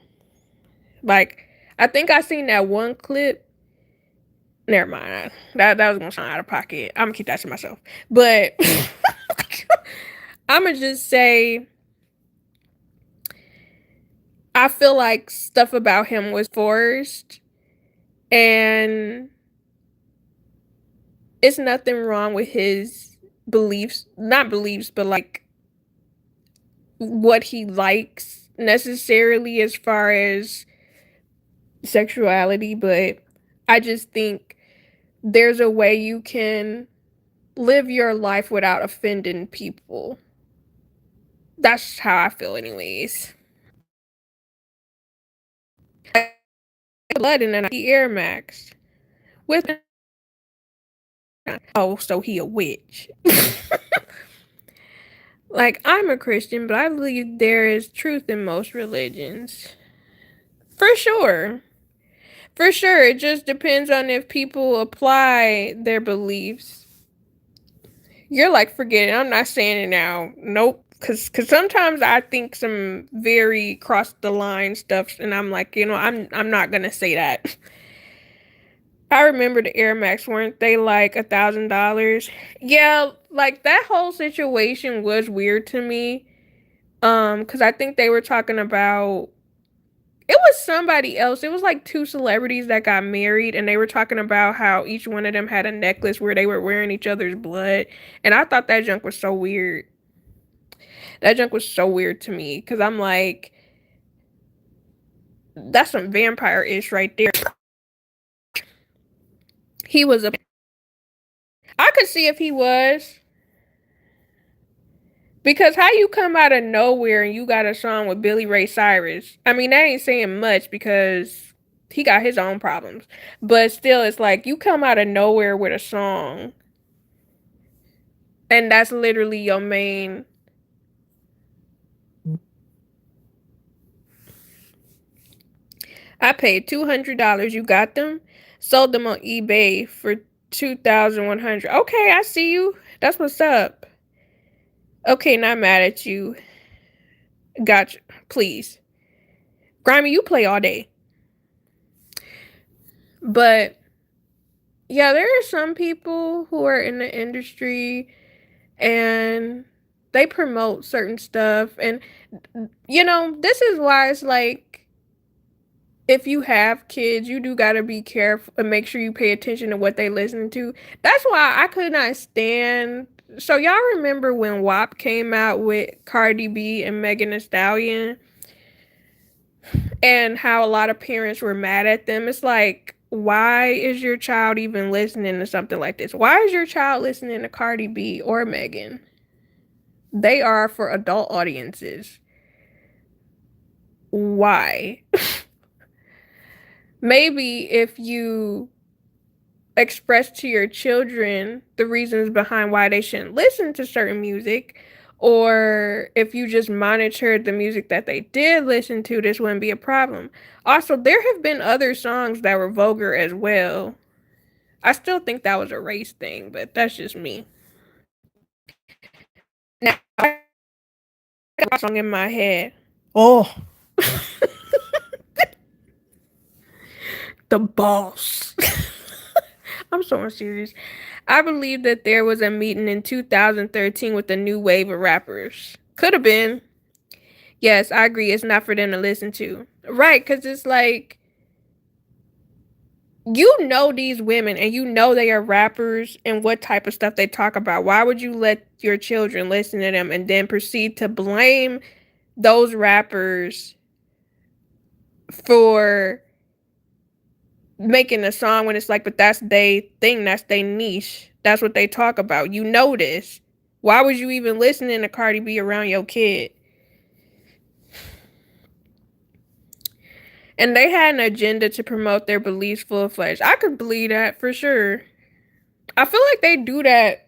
Like, I think I seen that one clip. Never mind. That was gonna sound out of pocket. I'm gonna keep that to myself. But I'm gonna just say I feel like stuff about him was forced, and it's nothing wrong with his beliefs. Not beliefs, but like what he likes necessarily as far as sexuality. But I just think there's a way you can live your life without offending people. That's how I feel, anyways. Blood and then he Air Max with. Oh, so he a witch. Like, I'm a Christian, but I believe there is truth in most religions. For sure. For sure. It just depends on if people apply their beliefs. You're like, forget it. I'm not saying it now. Nope. Cause sometimes I think some very cross the line stuff, and I'm like, I'm not gonna say that. I remember the Air Max, weren't they like $1,000? Yeah, like that whole situation was weird to me. Because I think they were talking about it was somebody else. It was like two celebrities that got married, and they were talking about how each one of them had a necklace where they were wearing each other's blood. And I thought that junk was so weird. That junk was so weird to me because I'm like, that's some vampire ish right there. He was a. I could see if he was. Because how you come out of nowhere and you got a song with Billy Ray Cyrus? I mean, that ain't saying much because he got his own problems. But still, it's like you come out of nowhere with a song, and that's literally your main. I paid $200. You got them? Sold them on eBay for 2,100. Okay, I see you. That's what's up. Okay, not mad at you. Gotcha. Please. Grimy, you play all day. But yeah, there are some people who are in the industry and they promote certain stuff. And, this is why it's like, if you have kids, you do gotta be careful and make sure you pay attention to what they listen to. That's why I could not stand. So y'all remember when WAP came out with Cardi B and Megan Thee Stallion, and how a lot of parents were mad at them? It's like, why is your child even listening to something like this? Why is your child listening to Cardi B or Megan? They are for adult audiences. Why? Maybe if you express to your children the reasons behind why they shouldn't listen to certain music, or if you just monitored the music that they did listen to, this wouldn't be a problem. Also, there have been other songs that were vulgar as well. I still think that was a race thing, but that's just me. Now, I got a song in my head. Oh. The boss. I'm so serious. I believe that there was a meeting in 2013 with a new wave of rappers. Could have been. Yes, I agree. It's not for them to listen to. Right, because it's like, these women and they are rappers and what type of stuff they talk about. Why would you let your children listen to them and then proceed to blame those rappers for making a song when it's like, but that's they thing, that's they niche, that's what they talk about, this. Why would you even listening to Cardi B around your kid? And they had an agenda to promote their beliefs full-fledged. I could believe that for sure. I feel like they do that,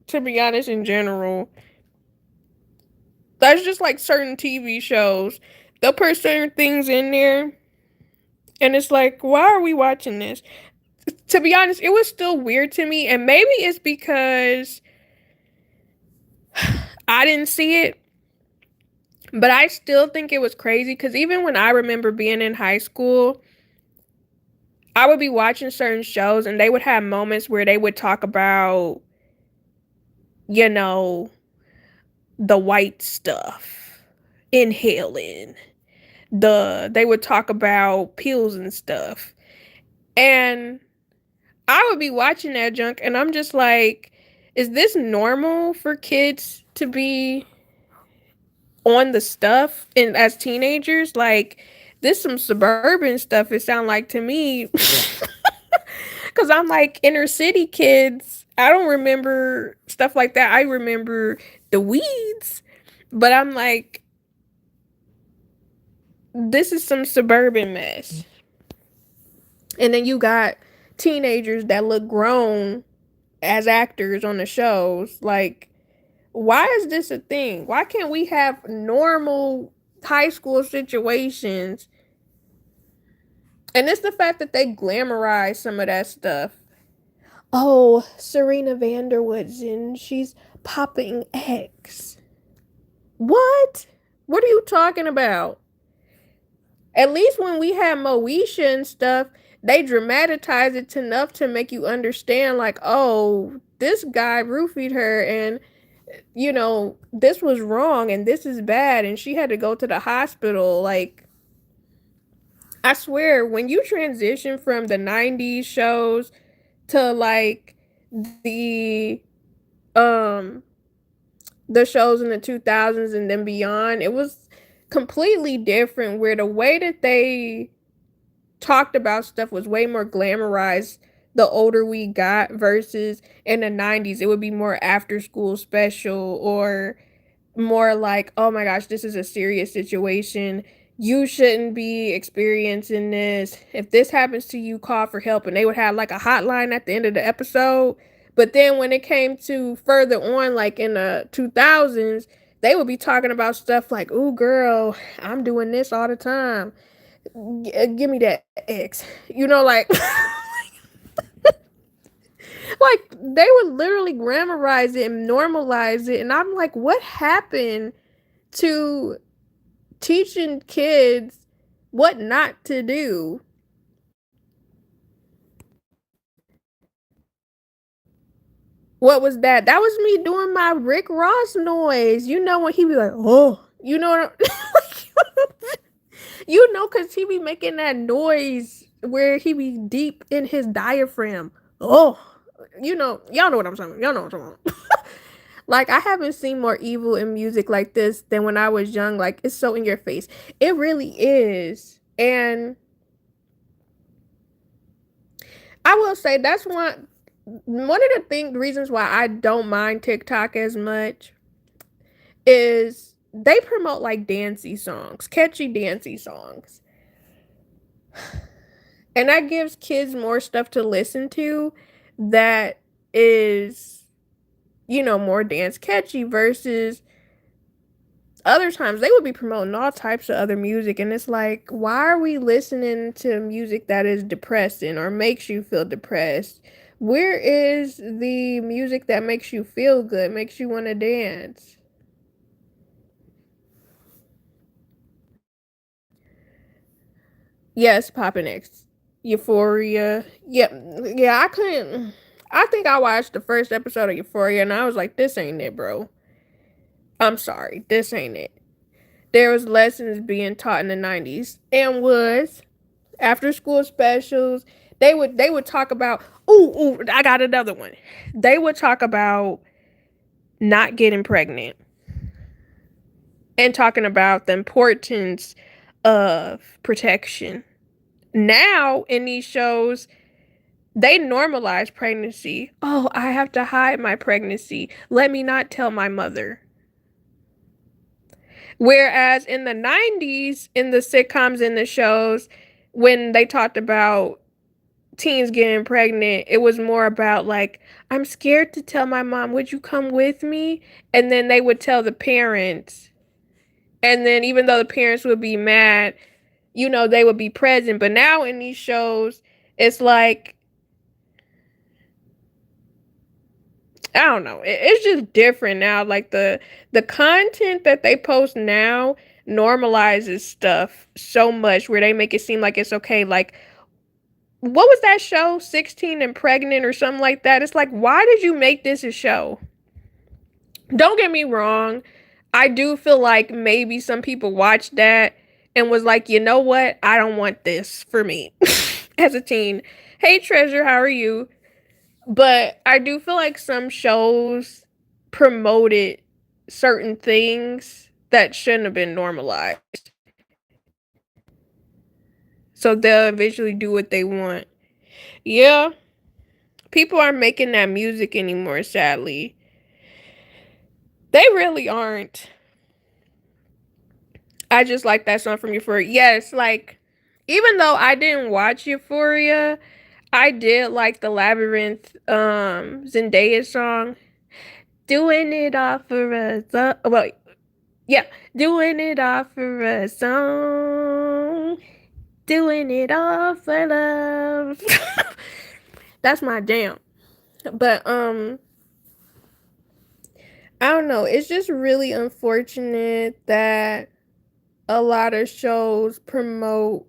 to be honest, in general. That's just like certain TV shows. They'll put certain things in there and it's like, why are we watching this? To be honest, it was still weird to me, and maybe it's because I didn't see it, but I still think it was crazy because even when I remember being in high school, I would be watching certain shows and they would have moments where they would talk about, the white stuff, inhaling. They would talk about pills and stuff. And I would be watching that junk and I'm just like, is this normal for kids to be on the stuff and as teenagers? Like, this some suburban stuff, it sound like to me. Cause I'm like, inner city kids, I don't remember stuff like that. I remember the weeds. But I'm like, this is some suburban mess. And then you got teenagers that look grown as actors on the shows. Like, why is this a thing? Why can't we have normal high school situations? And it's the fact that they glamorize some of that stuff. Oh, Serena Vanderwood's and she's popping eggs. What? What are you talking about? At least when we have Moesha and stuff, they dramatize it enough to make you understand, like, oh, this guy roofied her and, this was wrong and this is bad and she had to go to the hospital. Like, I swear, when you transition from the 90s shows to, like, the, um, the shows in the 2000s and then beyond, it was completely different, where the way that they talked about stuff was way more glamorized the older we got, versus in the 90s it would be more after school special or more like, oh my gosh, this is a serious situation, you shouldn't be experiencing this, if this happens to you, call for help. And they would have like a hotline at the end of the episode. But then when it came to further on, like in the 2000s, they would be talking about stuff like, ooh, girl, I'm doing this all the time. Give me that X. You know, like like they would literally grammarize it and normalize it, and I'm like, what happened to teaching kids what not to do? What was that? That was me doing my Rick Ross noise. You know when he be like, oh, you know what you know, cause he be making that noise where he be deep in his diaphragm. Oh, you know, y'all know what I'm saying. Y'all know what I'm talking about. Like I haven't seen more evil in music like this than when I was young. Like it's so in your face. It really is. And I will say that's one of the reasons why I don't mind TikTok as much is they promote like dancey songs, catchy dancey songs. And that gives kids more stuff to listen to that is, you know, more dance catchy versus other times they would be promoting all types of other music, and it's like, why are we listening to music that is depressing or makes you feel depressed? Where is the music that makes you feel good, makes you want to dance? Yes, Poppin' X. Euphoria. Yep. Yeah, I couldn't. I think I watched the first episode of Euphoria and I was like, this ain't it, bro. I'm sorry. This ain't it. There was lessons being taught in the 90s and was after school specials. They would talk about, ooh, I got another one. They would talk about not getting pregnant and talking about the importance of protection. Now in these shows, they normalize pregnancy. Oh, I have to hide my pregnancy. Let me not tell my mother. Whereas in the 90s, in the sitcoms and the shows, when they talked about teens getting pregnant, it was more about like, I'm scared to tell my mom, would you come with me? And then they would tell the parents. And then even though the parents would be mad, you know, they would be present. But now in these shows, it's like, I don't know. It's just different now. Like the content that they post now normalizes stuff so much where they make it seem like it's okay. Like what was that show? 16 and Pregnant or something like that. It's like, why did you make this a show? Don't get me wrong. I do feel like maybe some people watched that and was like, you know what? I don't want this for me as a teen. Hey, Treasure, how are you? But I do feel like some shows promoted certain things that shouldn't have been normalized. So they'll eventually do what they want. Yeah, people aren't making that music anymore, sadly. They really aren't. I just like that song from Euphoria. Yes, like, even though I didn't watch Euphoria, I did like the Labyrinth Zendaya song. Doing it all for us. Well, yeah, doing it all for a song. Doing it all for love. That's my jam. But I don't know. It's just really unfortunate that a lot of shows promote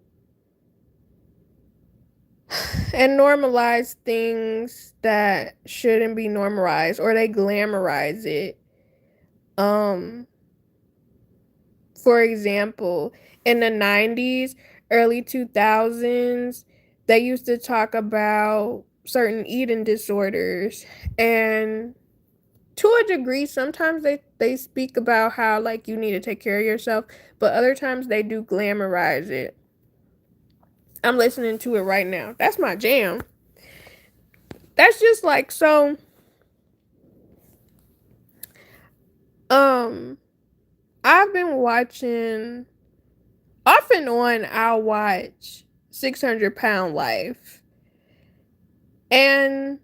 and normalize things that shouldn't be normalized, or they glamorize it. Um for example, in the 90s, early 2000s, they used to talk about certain eating disorders. And to a degree, sometimes they speak about how, like, you need to take care of yourself, but other times they do glamorize it. I'm listening to it right now. That's my jam. That's just like, so, um, I've been watching, off and on, I'll watch 600 Pound Life. And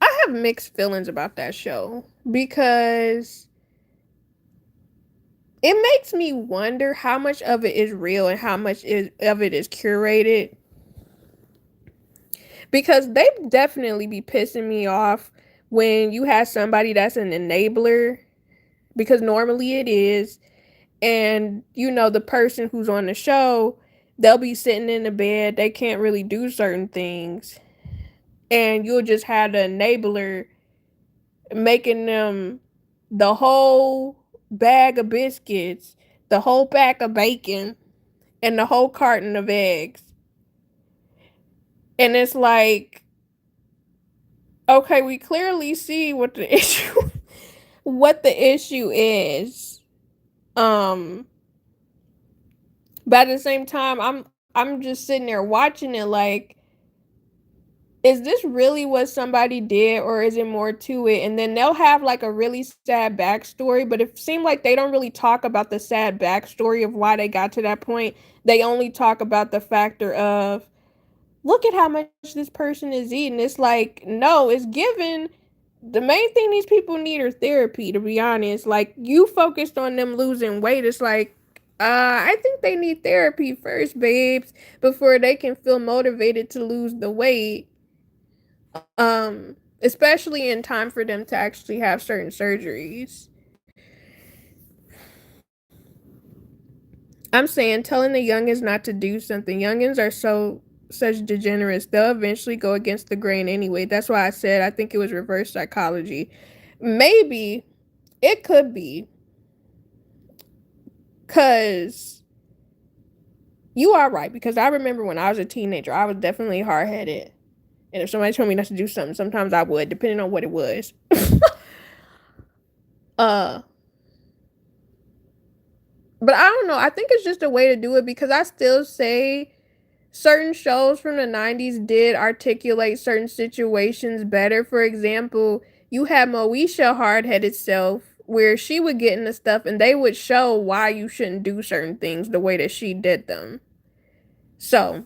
I have mixed feelings about that show because it makes me wonder how much of it is real and how much of it is curated, because they definitely be pissing me off when you have somebody that's an enabler, because normally it is, and the person who's on the show, they'll be sitting in the bed, they can't really do certain things, and you'll just have the enabler making them the whole bag of biscuits, the whole pack of bacon, and the whole carton of eggs. And it's like, okay, we clearly see what the issue is. Um but at the same time, I'm just sitting there watching it like, is this really what somebody did, or is it more to it? And then they'll have like a really sad backstory, but it seems like they don't really talk about the sad backstory of why they got to that point. They only talk about the factor of, look at how much this person is eating. It's like, no, it's given. The main thing these people need are therapy, to be honest. Like, you focused on them losing weight. It's like, I think they need therapy first, babes, before they can feel motivated to lose the weight. Especially in time for them to actually have certain surgeries. I'm saying telling the youngins not to do something. Youngins are such degenerates. They'll eventually go against the grain anyway. That's why I said I think it was reverse psychology. Maybe it could be, cause you are right. Because I remember when I was a teenager, I was definitely hard headed, and if somebody told me not to do something, sometimes I would, depending on what it was. uh, but I don't know. I think it's just a way to do it, because I still say certain shows from the 90s did articulate certain situations better. For example, you had Moesha hard headed self, where she would get into stuff and they would show why you shouldn't do certain things the way that she did them. So,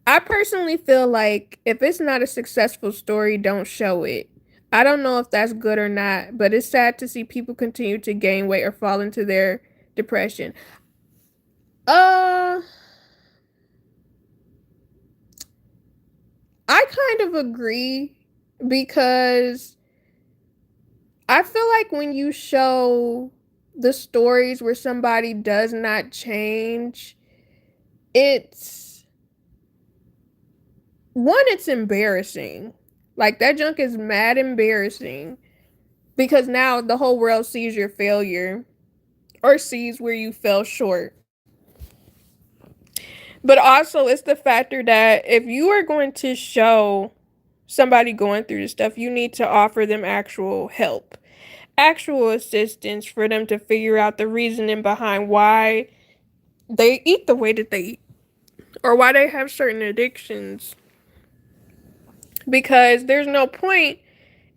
I personally feel like if it's not a successful story, don't show it. I don't know if that's good or not, but it's sad to see people continue to gain weight or fall into their depression. Uh, I kind of agree, because I feel like when you show the stories where somebody does not change, it's one, it's embarrassing. Like, that junk is mad embarrassing, because now the whole world sees your failure or sees where you fell short. But also, it's the factor that if you are going to show somebody going through this stuff, you need to offer them actual help, actual assistance, for them to figure out the reasoning behind why they eat the way that they eat, or why they have certain addictions. Because there's no point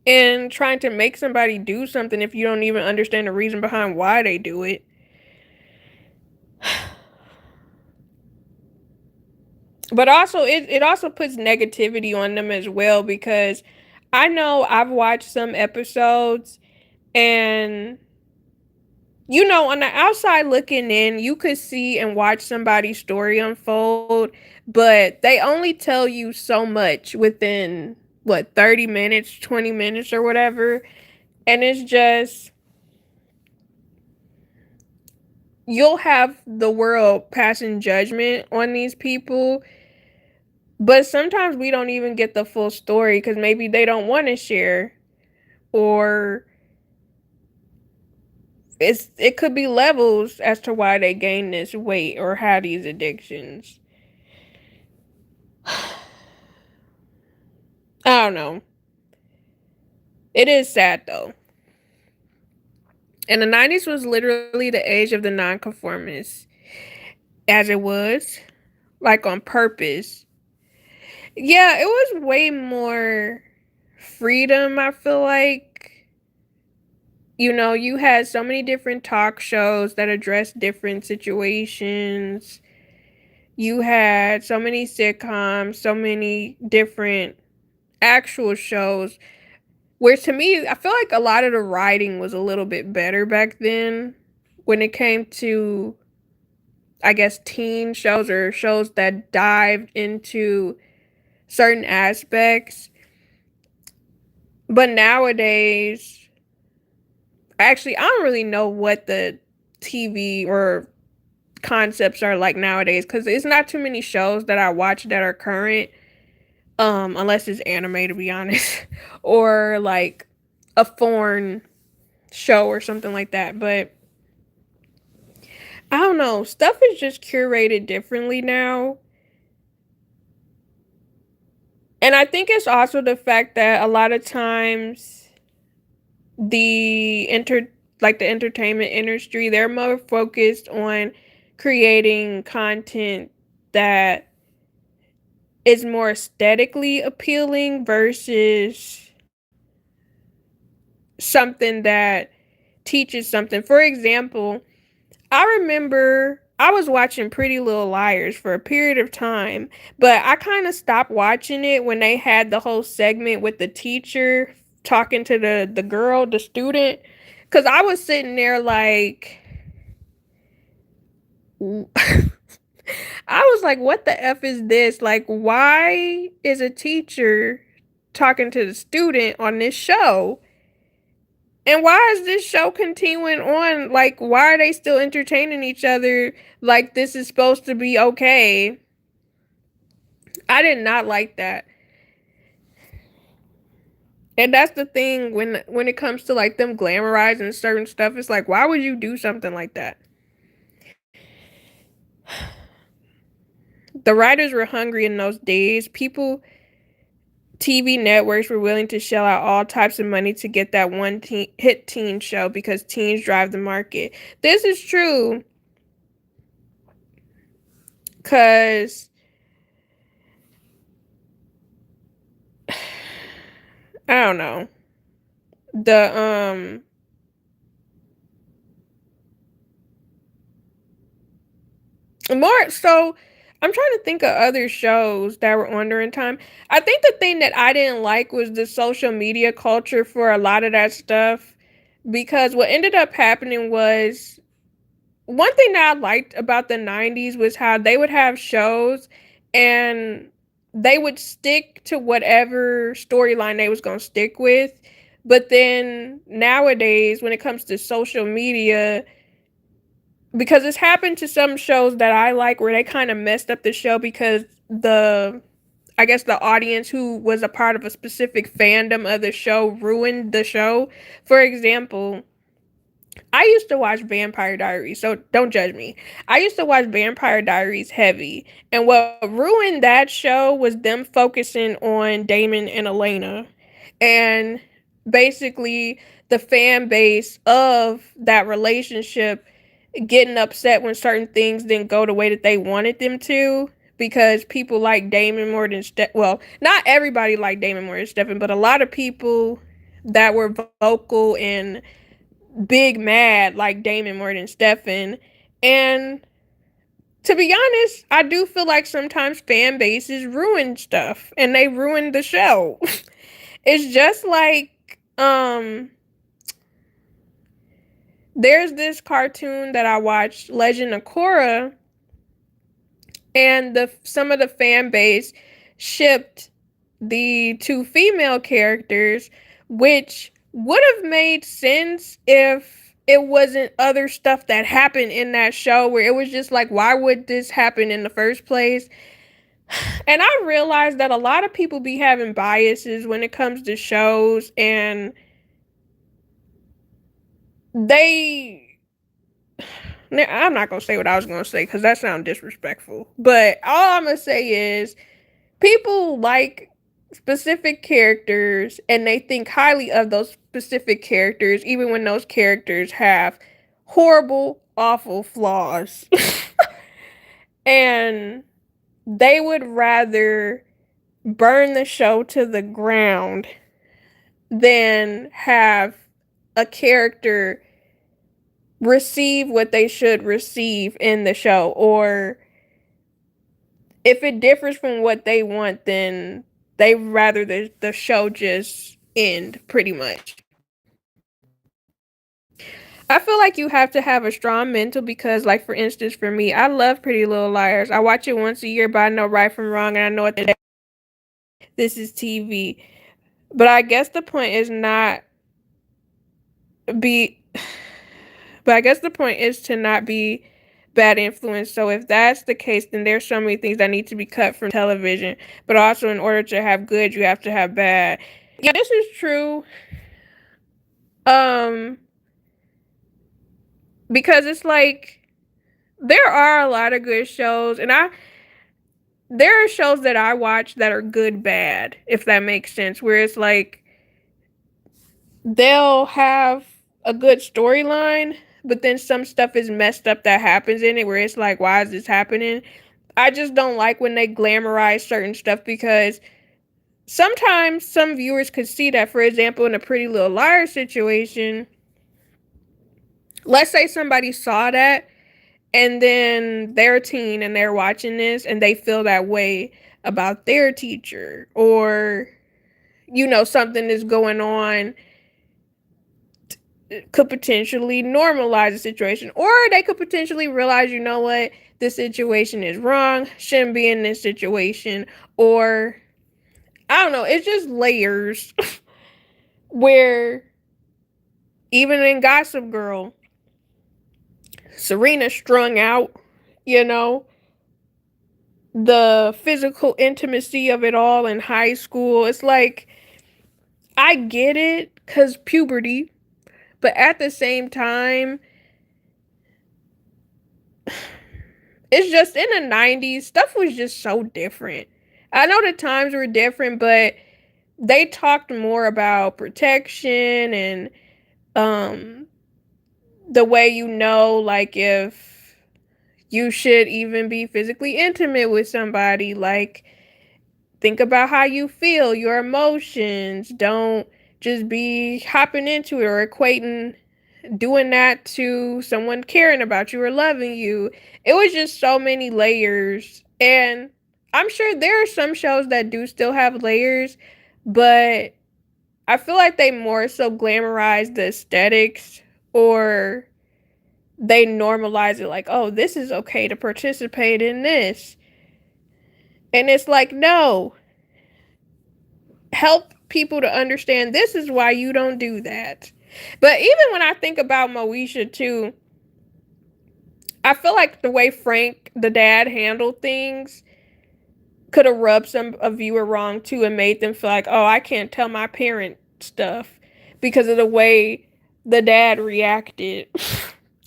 in trying to make somebody do something if you don't even understand the reason behind why they do it. But also, it also puts negativity on them as well, because I know I've watched some episodes, and on the outside looking in, you could see and watch somebody's story unfold, but they only tell you so much within, what, 30 minutes, 20 minutes, or whatever. And it's just, you'll have the world passing judgment on these people, but sometimes we don't even get the full story, because maybe they don't want to share, or it could be levels as to why they gain this weight or have these addictions. I don't know. It is sad though. And the 90s was literally the age of the nonconformists, as it was, like, on purpose. Yeah, it was way more freedom, I feel like. You had so many different talk shows that addressed different situations. You had so many sitcoms, so many different actual shows. Where to me, I feel like a lot of the writing was a little bit better back then when it came to, I guess, teen shows or shows that dived into certain aspects. But nowadays, actually, I don't really know what the TV or concepts are like nowadays because it's not too many shows that I watch that are current, unless it's anime, to be honest, or like a foreign show or something like that. But I don't know, stuff is just curated differently now. And I think it's also the fact that a lot of times the the entertainment industry, they're more focused on creating content that is more aesthetically appealing versus something that teaches something. For example, I remember I was watching Pretty Little Liars for a period of time, but I kind of stopped watching it when they had the whole segment with the teacher talking to the girl, the student, cuz I was sitting there like I was like, what the F is this? Like, why is a teacher talking to the student on this show? And why is this show continuing on? Like, why are they still entertaining each other? Like, this is supposed to be okay. I did not like that. And that's the thing when it comes to like them glamorizing certain stuff, it's like, why would you do something like that? The writers were hungry in those days. TV networks were willing to shell out all types of money to get that one hit teen show because teens drive the market. This is true because I don't know. The more so I'm trying to think of other shows that were on during time. I think the thing that I didn't like was the social media culture for a lot of that stuff because what ended up happening was one thing that I liked about the 90s was how they would have shows and they would stick to whatever storyline they was going to stick with. But then nowadays when it comes to social media, because it's happened to some shows that I like where they kind of messed up the show because the I guess the audience who was a part of a specific fandom of the show ruined the show. For example, I used to watch Vampire Diaries, so don't judge me. I used to watch Vampire Diaries heavy, and what ruined that show was them focusing on Damon and Elena. And basically the fan base of that relationship getting upset when certain things didn't go the way that they wanted them to because people like Damon more than well, not everybody liked Damon more than Stefan, but a lot of people that were vocal and big mad like Damon more than Stefan. And to be honest, I do feel like sometimes fan bases ruin stuff and they ruin the show. It's just like there's this cartoon that I watched, Legend of Korra, and the some of the fan base shipped the two female characters, which would have made sense if it wasn't other stuff that happened in that show where it was just like, why would this happen in the first place? And I realized that a lot of people be having biases when it comes to shows, and they I'm not gonna say what I was gonna say because that sounds disrespectful. But all I'm gonna say is people like specific characters and they think highly of those specific characters, even when those characters have horrible, awful flaws. And they would rather burn the show to the ground than have a character receive what they should receive in the show, or if it differs from what they want, then they rather the show just end, pretty much. I feel like you have to have a strong mental because, like, for instance, for me, I love Pretty Little Liars. I watch it once a year, but I know right from wrong, and I know what this is TV. But I guess the point is not be, but I guess the point is to not be bad influence. So if that's the case, then there's so many things that need to be cut from television. But also, in order to have good, you have to have bad. Yeah, this is true. Um, because it's like there are a lot of good shows, and there are shows that I watch that are good bad, if that makes sense, where it's like they'll have a good storyline, but then some stuff is messed up that happens in it where it's like, why is this happening? I just don't like when they glamorize certain stuff because sometimes some viewers could see that. For example, in a Pretty Little Liars situation, let's say somebody saw that and then they're a teen and they're watching this and they feel that way about their teacher, or something is going on, could potentially normalize the situation, or they could potentially realize, you know what, this situation is wrong, shouldn't be in this situation, or I don't know, it's just layers where even in Gossip Girl, Serena strung out, you know, the physical intimacy of it all in high school. It's like, I get it because puberty, but at the same time, it's just in the 90s, stuff was just so different. I know the times were different, but they talked more about protection and um the way, like, if you should even be physically intimate with somebody, like, think about how you feel, your emotions. Don't just be hopping into it or equating doing that to someone caring about you or loving you. It was just so many layers. And I'm sure there are some shows that do still have layers, but I feel like they more so glamorize the aesthetics, or they normalize it like, oh, this is okay to participate in this. And it's like, no, help people to understand this is why you don't do that. But even when I think about Moesha too, I feel like the way Frank, the dad, handled things could have rubbed a viewer wrong too and made them feel like, oh, I can't tell my parent stuff because of the way the dad reacted.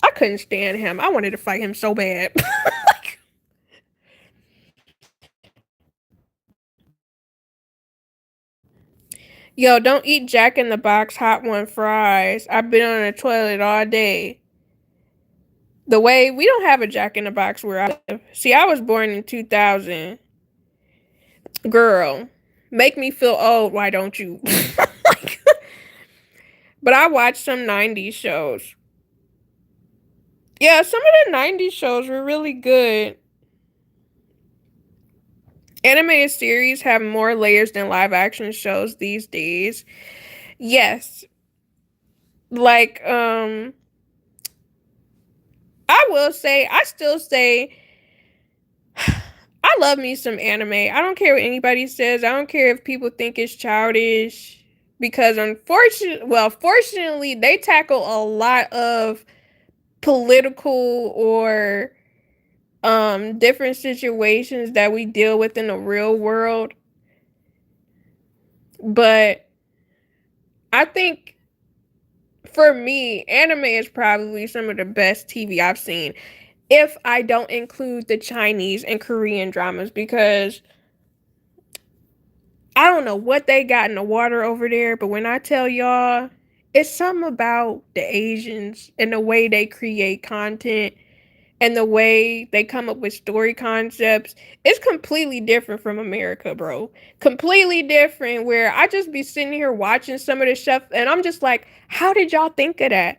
I couldn't stand him. I wanted to fight him so bad. Like, yo, don't eat Jack in the Box hot one fries. I've been on the toilet all day. The way we don't have a Jack in the Box where I live. See, I was born in 2000. Girl, make me feel old, why don't you? Like, but I watched some 90s shows. Yeah, some of the 90s shows were really good. Animated series have more layers than live action shows these days. Yes. Like, I will say, I still say, I love me some anime. I don't care what anybody says. I don't care if people think it's childish, because fortunately, they tackle a lot of political or different situations that we deal with in the real world. But I think for me, anime is probably some of the best TV I've seen, if I don't include the Chinese and Korean dramas, because I don't know what they got in the water over there, but when I tell y'all, it's something about the Asians and the way they create content and the way they come up with story concepts. It's completely different from America, bro. Completely different, where I just be sitting here watching some of this stuff and I'm just like, how did y'all think of that?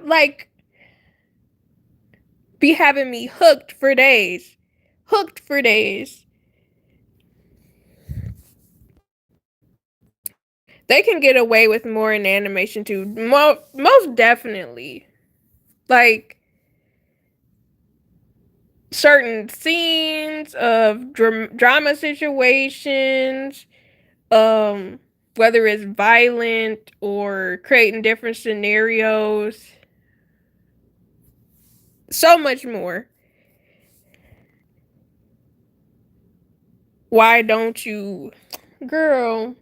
Like, be having me hooked for days. Hooked for days. They can get away with more in animation too. Most definitely. Like certain scenes of drama situations, um, whether it's violent or creating different scenarios, so much more. Why don't you, girl?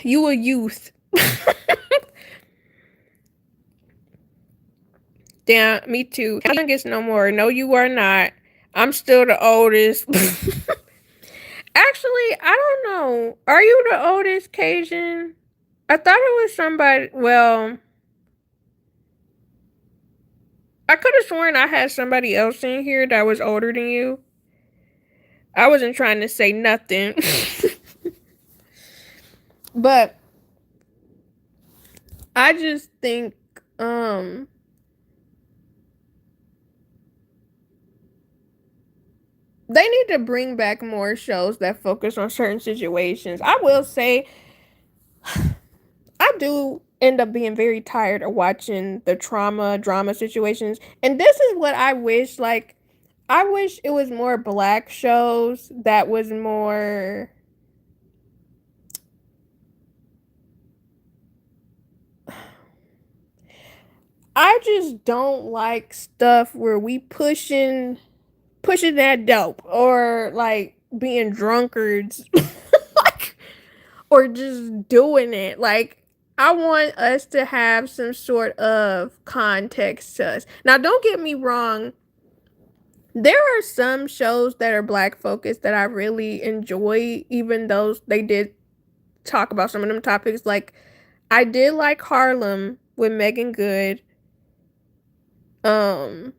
You a youth. Damn, me too. Youngest no more. No, you are not. I'm still the oldest. Actually, I don't know. Are you the oldest Cajun? I thought it was somebody. Well, I could have sworn I had somebody else in here that was older than you. I wasn't trying to say nothing. But I just think um they need to bring back more shows that focus on certain situations. I will say I do end up being very tired of watching the trauma drama situations. And this is what I wish, like I wish it was more black shows that was more I just don't like stuff where we pushing that dope or like being drunkards like or just doing it. Like I want us to have some sort of context to us. Now don't get me wrong, there are some shows that are black focused that I really enjoy, even though they did talk about some of them topics. Like I did like Harlem with Megan Good. Um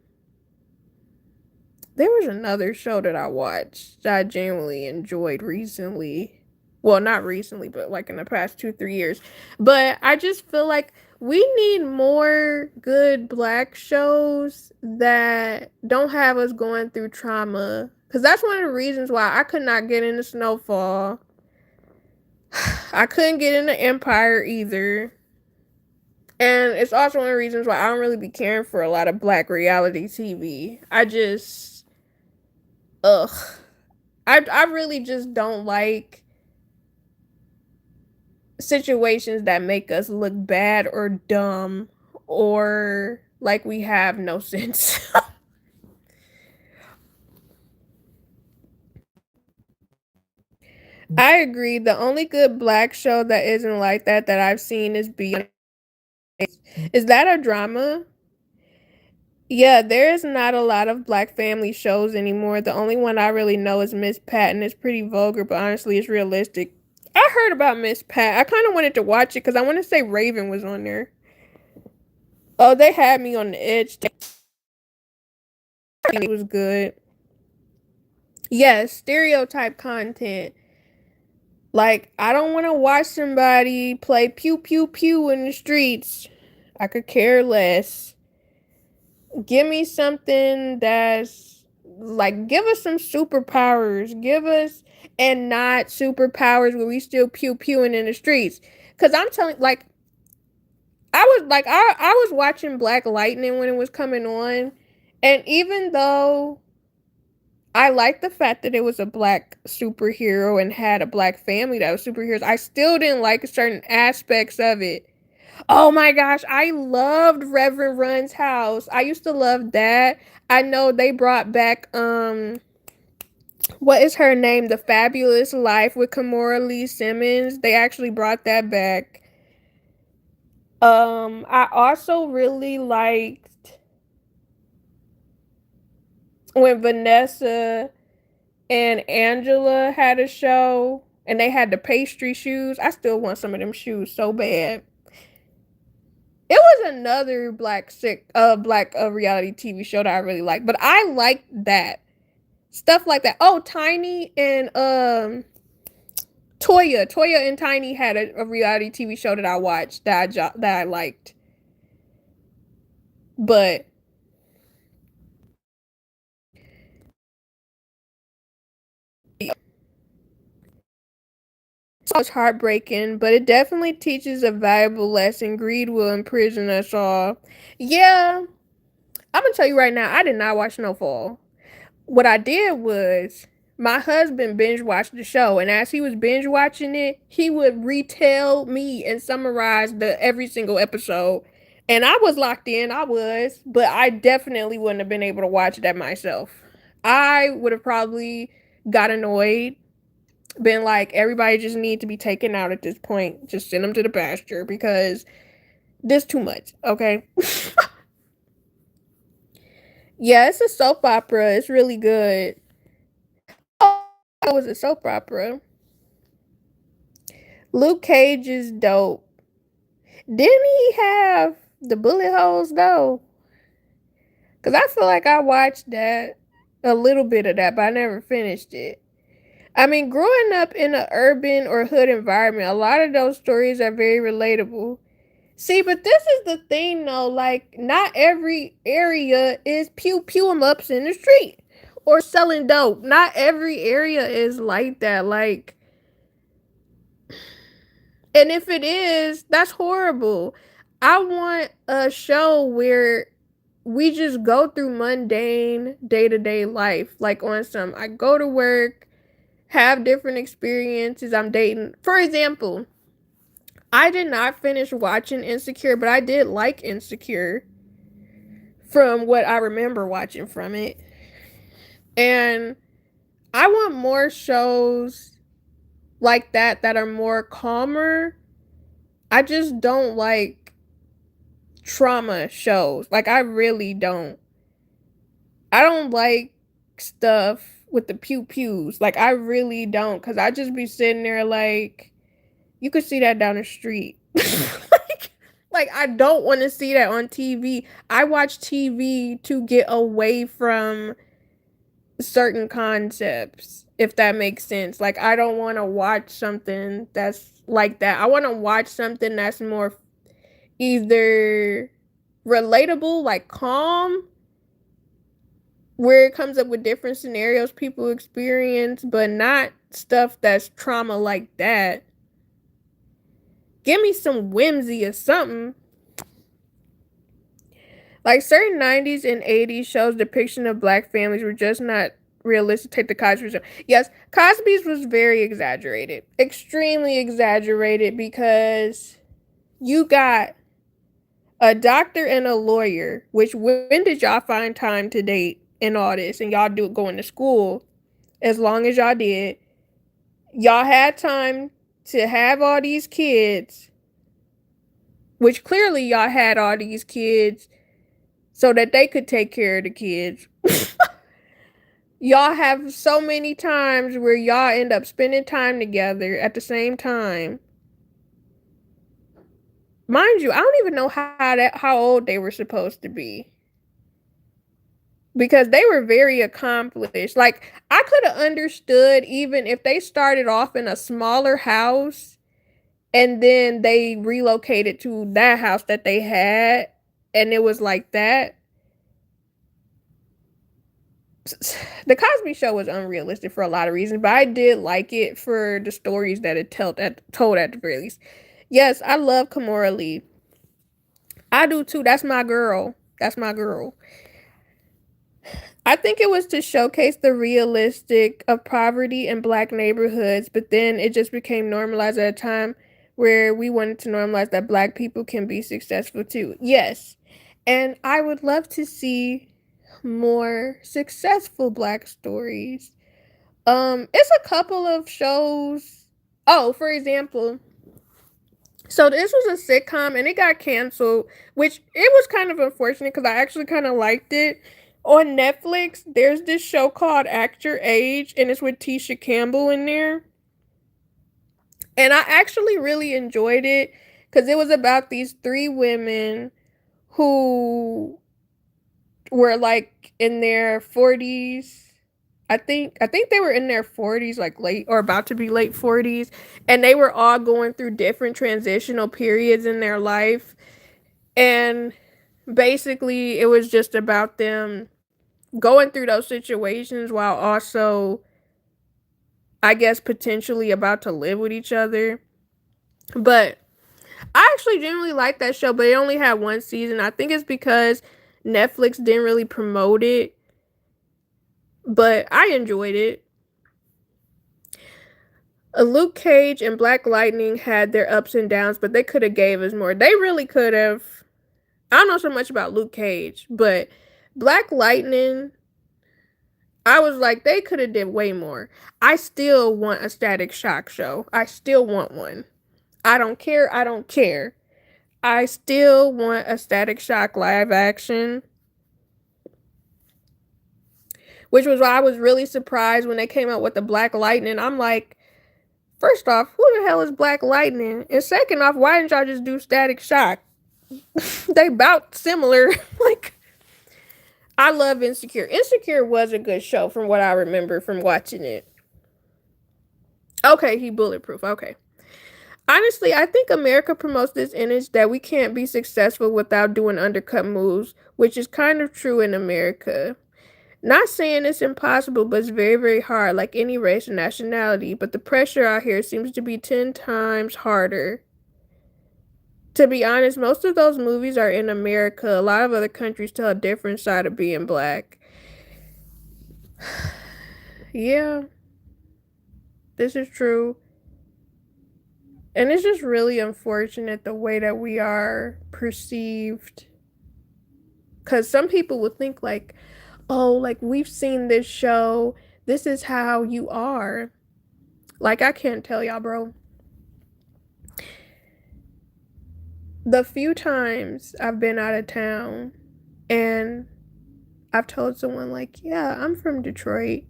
There was another show that I watched that I genuinely enjoyed recently. Well, not recently, but like in the past 2, 3 years. But I just feel like we need more good black shows that don't have us going through trauma. Because that's one of the reasons why I could not get into Snowfall. I couldn't get into Empire either. And it's also one of the reasons why I don't really be caring for a lot of black reality TV. Ugh. I really just don't like situations that make us look bad or dumb or like we have no sense. I agree. The only good black show that isn't like that I've seen is Beyond. Is that a drama? Yeah, there is not a lot of black family shows anymore. The only one I really know is Miss Pat, and it's pretty vulgar, but honestly, it's realistic. I heard about Miss Pat. I kind of wanted to watch it because I want to say Raven was on there. Oh, they had me on the edge. It was good. Yes, stereotype content. Like, I don't want to watch somebody play pew pew pew in the streets. I could care less. Give me something that's like, give us some superpowers. Give us, and not superpowers where we still pew pewing in the streets. Cause I'm telling, like, I was watching Black Lightning when it was coming on, and even though I like the fact that it was a black superhero and had a black family that was superheroes, I still didn't like certain aspects of it. Oh my gosh, I loved Reverend Run's house. I used to love that. I know they brought back what is her name? The Fabulous Life with Kimora Lee Simmons. They actually brought that back. I also really liked when Vanessa and Angela had a show and they had the pastry shoes. I still want some of them shoes so bad. It was another black reality TV show that I really liked, but I liked that. Stuff like that. Oh, Tiny and Toya and Tiny had a reality TV show that I watched that I liked. But was heartbreaking, but it definitely teaches a valuable lesson. Greed will imprison us all. Yeah, I'm gonna tell you right now, I did not watch Snowfall. What I did was my husband binge watched the show, and as he was binge watching it, he would retell me and summarize the every single episode. And I was locked in, I was, but I definitely wouldn't have been able to watch that myself. I would have probably got annoyed, been like, everybody just need to be taken out at this point. Just send them to the pasture because this too much, okay? Yeah, it's a soap opera. It's really good. Oh, it was a soap opera. Luke Cage is dope. Didn't he have the bullet holes though? Cause I feel like I watched that, a little bit of that, but I never finished it. I mean, growing up in an urban or hood environment, a lot of those stories are very relatable. See, but this is the thing though, like not every area is pew pew 'em ups in the street or selling dope. Not every area is like that. Like, and if it is, that's horrible. I want a show where we just go through mundane day to day life. Like on some, I go to work, have different experiences. I'm dating. For example, I did not finish watching Insecure, but I did like Insecure from what I remember watching from it. And I want more shows like that are more calmer. I just don't like trauma shows. Like I really don't. I don't like stuff with the pew pews. Like I really don't, cuz I just be sitting there like you could see that down the street. like I don't want to see that on TV. I watch TV to get away from certain concepts, if that makes sense. Like I don't want to watch something that's like that. I want to watch something that's more either relatable, like calm, where it comes up with different scenarios people experience, but not stuff that's trauma like that. Give me some whimsy or something. Like certain 90s and 80s shows depiction of black families were just not realistic. Take the Cosby's. Yes, Cosby's was very exaggerated. Extremely exaggerated because you got a doctor and a lawyer, which when did y'all find time to date and all this? And y'all do going to school as long as y'all did. Y'all had time to have all these kids, which clearly y'all had all these kids so that they could take care of the kids. Y'all have so many times where y'all end up spending time together at the same time. Mind you, I don't even know how old they were supposed to be. Because they were very accomplished. Like I could have understood even if they started off in a smaller house and then they relocated to that house that they had and it was like that. The Cosby Show was unrealistic for a lot of reasons, but I did like it for the stories that it told at the very least. Yes, I love Kimora Lee. I do too. That's my girl. That's my girl. I think it was to showcase the realistic of poverty in black neighborhoods, but then it just became normalized at a time where we wanted to normalize that black people can be successful too. Yes. And I would love to see more successful black stories. It's a couple of shows. Oh, for example, so this was a sitcom and it got canceled, which it was kind of unfortunate because I actually kind of liked it. On Netflix, there's this show called Act Your Age, and it's with Tisha Campbell in there. And I actually really enjoyed it because it was about these three women who were like in their 40s. I think they were in their 40s, like late or about to be late 40s, and they were all going through different transitional periods in their life. And basically it was just about them going through those situations while also I guess, potentially about to live with each other. But I actually genuinely like that show, but it only had one season. I think it's because Netflix didn't really promote it, but I enjoyed it. Luke Cage and Black Lightning had their ups and downs, but they could have gave us more. They really could have. I don't know so much about Luke Cage, but Black Lightning, I was like, they could have did way more. I still want a Static Shock show. I still want one. I don't care. I don't care. I still want a Static Shock live action, which was why I was really surprised when they came out with the Black Lightning. I'm like, first off, who the hell is Black Lightning? And second off, why didn't y'all just do Static Shock? They bout similar. Like, I love Insecure. Insecure was a good show from what I remember from watching it. Okay, he bulletproof. Okay. Honestly, I think America promotes this image that we can't be successful without doing undercut moves, which is kind of true in America. Not saying it's impossible, but it's very, very hard, like any race or nationality. But the pressure out here seems to be 10 times harder. To be honest, most of those movies are in America. A lot of other countries tell a different side of being black. Yeah, this is true. And it's just really unfortunate the way that we are perceived. Because some people would think, like, oh, like, we've seen this show. This is how you are. Like, I can't tell y'all, bro. The few times I've been out of town and I've told someone, like, yeah, I'm from Detroit.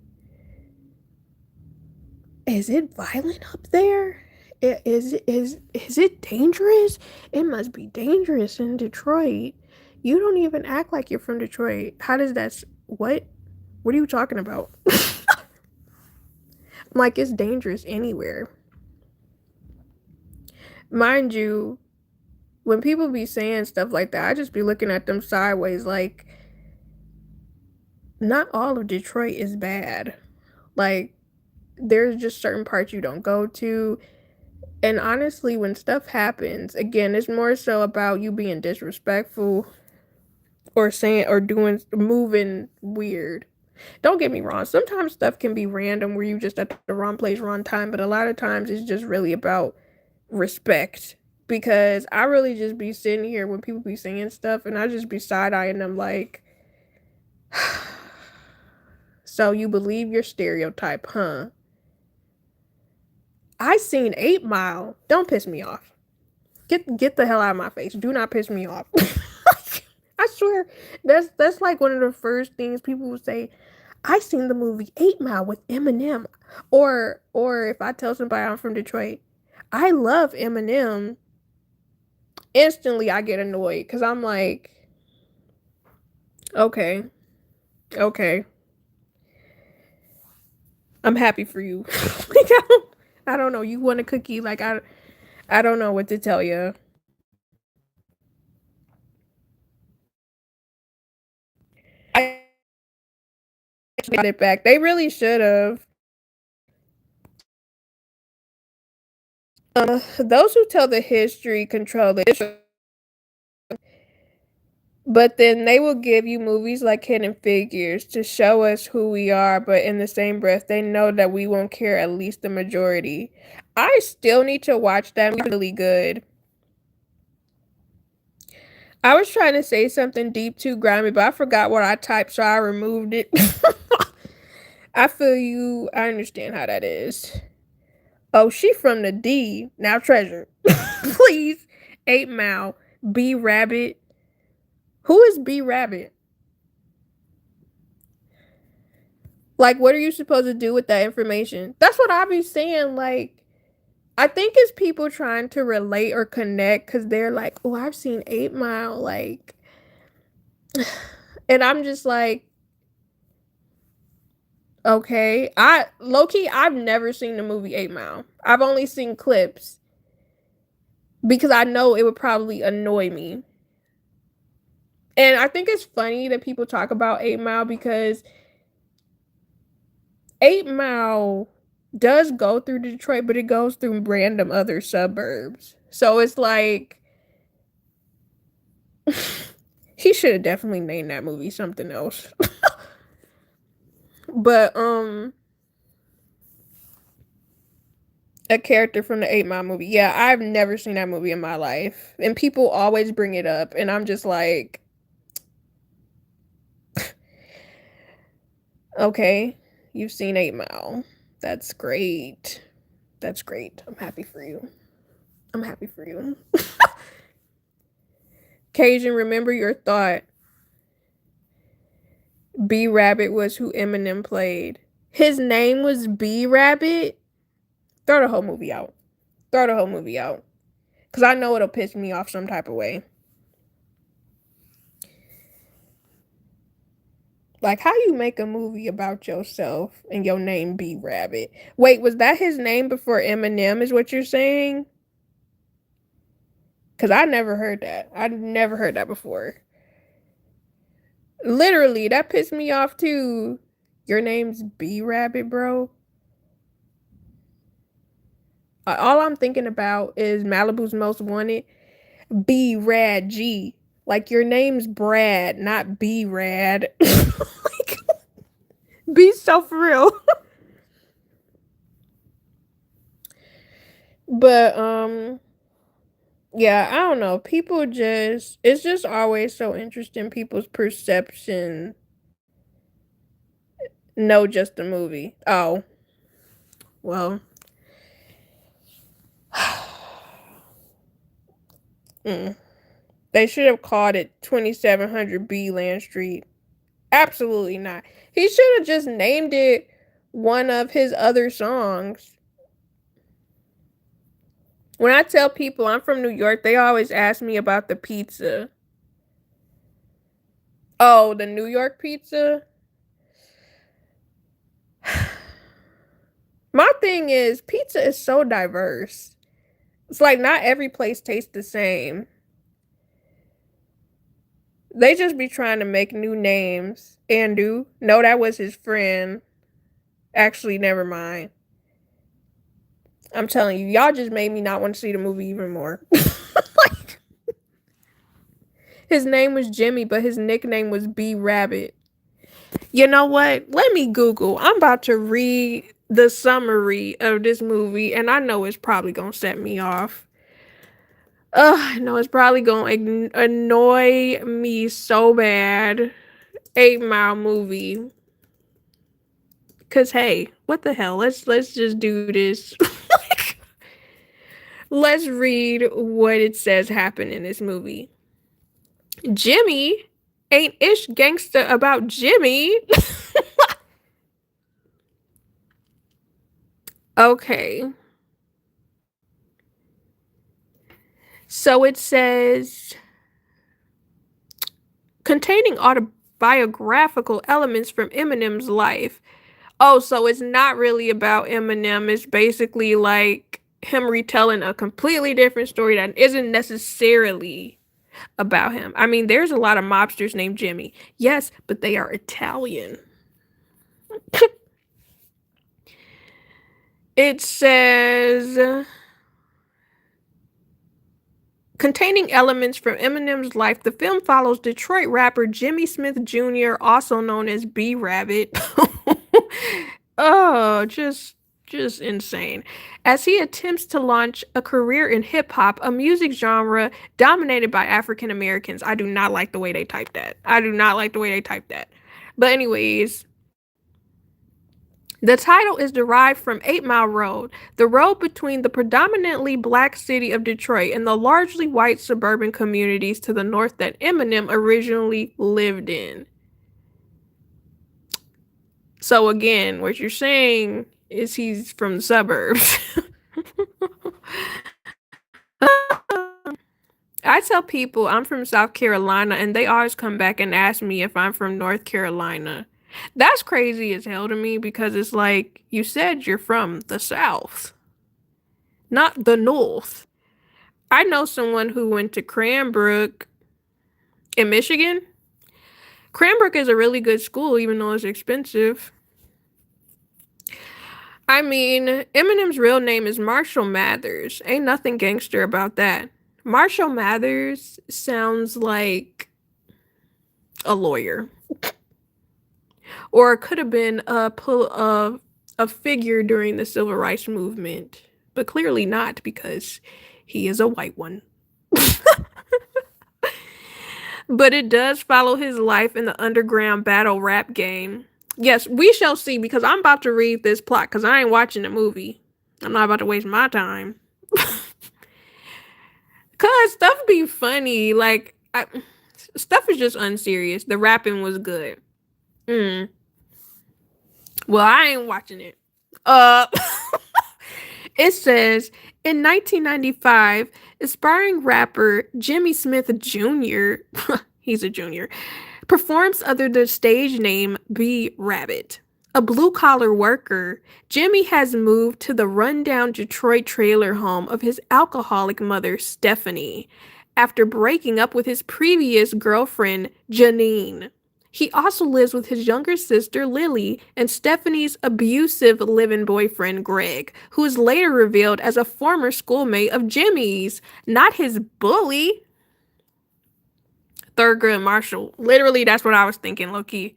Is it violent up there? Is it dangerous? It must be dangerous in Detroit. You don't even act like you're from Detroit. How does that? What? What are you talking about? Like, it's dangerous anywhere. Mind you, when people be saying stuff like that, I just be looking at them sideways like, not all of Detroit is bad. Like, there's just certain parts you don't go to. And honestly, when stuff happens, again, it's more so about you being disrespectful or saying or doing moving weird. Don't get me wrong, sometimes stuff can be random where you just at the wrong place, wrong time, but a lot of times it's just really about respect. Because I really just be sitting here when people be saying stuff and I just be side-eyeing them like, so you believe your stereotype, huh? I seen 8 Mile. Don't piss me off. Get the hell out of my face. Do not piss me off. I swear, that's like one of the first things people would say. I seen the movie 8 Mile with Eminem. Or if I tell somebody I'm from Detroit, I love Eminem. Instantly I get annoyed because I'm like, okay, okay. I'm happy for you. Like, I don't know. You want a cookie? Like, I don't know what to tell you. I got it back. They really should have. Those who tell the history control the history. But then they will give you movies like Hidden Figures to show us who we are, but in the same breath, they know that we won't care at least the majority. I still need to watch that. It's really good. I was trying to say something deep too grimy, but I forgot what I typed, so I removed it. I feel you. I understand how that is. Oh, she from the D. Now, Treasure. Please. 8 Mile. B Rabbit. Who is B Rabbit? Like, what are you supposed to do with that information? That's what I be saying. Like, I think it's people trying to relate or connect because they're like, oh, I've seen 8 Mile. Like, and I'm just like, okay. Low key, I've never seen the movie 8 Mile. I've only seen clips because I know it would probably annoy me. And I think it's funny that people talk about 8 Mile because 8 Mile does go through Detroit, but it goes through random other suburbs. So it's like he should have definitely named that movie something else. But a character from the 8 Mile movie. Yeah, I've never seen that movie in my life. And people always bring it up and I'm just like, okay, you've seen 8 Mile. That's great. That's great. I'm happy for you. I'm happy for you. Cajun, remember your thought. B Rabbit was who Eminem played. His name was B Rabbit. Throw the whole movie out. Throw the whole movie out. Because I know it'll piss me off some type of way. Like, how you make a movie about yourself and your name B Rabbit? Wait, was that his name before Eminem, is what you're saying? Because I never heard that. I never heard that before. Literally, that pissed me off too. Your name's B Rabbit, bro. All I'm thinking about is Malibu's Most Wanted. B Rad G. Like your name's Brad, not B Rad. Like, be so for real. But yeah, I don't know. People just it's just always so interesting people's perception. No, just a movie. Oh, well. Mm. They should have called it 2700 B Land Street. Absolutely not. He should have just named it one of his other songs. When I tell people I'm from New York, they always ask me about the pizza. Oh, the New York pizza? My thing is, pizza is so diverse. It's like not every place tastes the same. They just be trying to make new names. Andu. No, that was his friend. Actually, never mind. I'm telling you, y'all just made me not want to see the movie even more. Like, his name was Jimmy, but his nickname was B Rabbit. You know what? Let me Google. I'm about to read the summary of this movie, and I know it's probably gonna set me off. I know it's probably gonna annoy me so bad. 8 Mile movie. Cause hey, what the hell? Let's just do this. Let's read what it says happened in this movie. Jimmy ain't ish gangsta about Jimmy. Okay. So it says containing autobiographical elements from Eminem's life. Oh, so it's not really about Eminem. It's basically like him retelling a completely different story that isn't necessarily about him. I mean, there's a lot of mobsters named Jimmy. Yes, but they are Italian. It says containing elements from Eminem's life, the film follows Detroit rapper Jimmy Smith Jr., also known as B Rabbit. Oh, just insane. As he attempts to launch a career in hip hop, a music genre dominated by African Americans. I do not like the way they typed that. I do not like the way they typed that. But anyways, the title is derived from 8 Mile Road, the road between the predominantly black city of Detroit and the largely white suburban communities to the north that Eminem originally lived in. So again, what you're saying is he's from the suburbs. I tell people I'm from South Carolina and they always come back and ask me if I'm from North Carolina. That's crazy as hell to me because it's like you said you're from the South, not the North. I know someone who went to Cranbrook in Michigan. Cranbrook is a really good school, even though it's expensive. I mean, Eminem's real name is Marshall Mathers. Ain't nothing gangster about that. Marshall Mathers sounds like a lawyer, or it could have been a figure during the civil rights movement, but clearly not because he is a white one. But it does follow his life in the underground battle rap game. Yes, we shall see because I'm about to read this plot because I ain't watching the movie. I'm not about to waste my time. Cause stuff be funny. Stuff is just unserious. The rapping was good. Mm. Well, I ain't watching it. Uh It says in 1995, aspiring rapper Jimmy Smith Jr. He's a junior, performs under the stage name B Rabbit. A blue collar worker, Jimmy has moved to the rundown Detroit trailer home of his alcoholic mother, Stephanie, after breaking up with his previous girlfriend, Janine. He also lives with his younger sister, Lily, and Stephanie's abusive live-in boyfriend, Greg, who is later revealed as a former schoolmate of Jimmy's, not his bully. Thurgood Marshall. Literally, that's what I was thinking, low-key.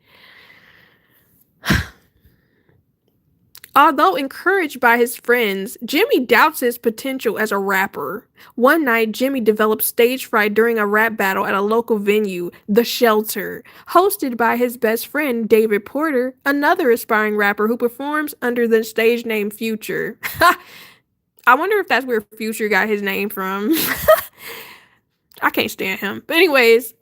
Although encouraged by his friends, Jimmy doubts his potential as a rapper. One night, Jimmy develops stage fright during a rap battle at a local venue, The Shelter, hosted by his best friend, David Porter, another aspiring rapper who performs under the stage name Future. I wonder if that's where Future got his name from. I can't stand him. But anyways,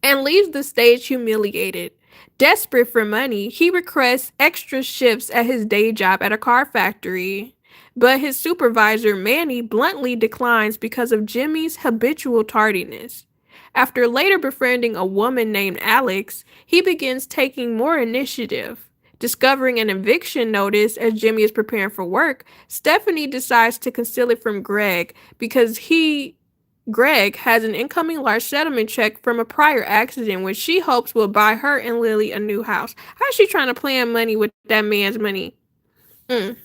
and leaves the stage humiliated. Desperate for money, he requests extra shifts at his day job at a car factory. But his supervisor, Manny, bluntly declines because of Jimmy's habitual tardiness. After later befriending a woman named Alex, he begins taking more initiative. Discovering an eviction notice as Jimmy is preparing for work, Stephanie decides to conceal it from Greg because Greg has an incoming large settlement check from a prior accident, which she hopes will buy her and Lily a new house. How's she trying to plan money with that man's money? Mm.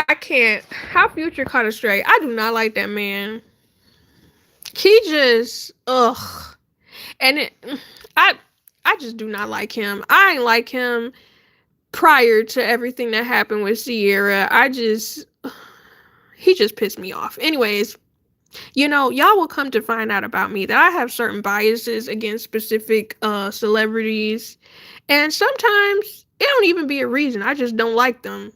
I can't. How Future caught a stray? I do not like that man. He just ugh, and I I just do not like him. I ain't like him prior to everything that happened with Sierra. He just pissed me off. Anyways, y'all will come to find out about me that I have certain biases against specific celebrities, and sometimes it don't even be a reason. I just don't like them.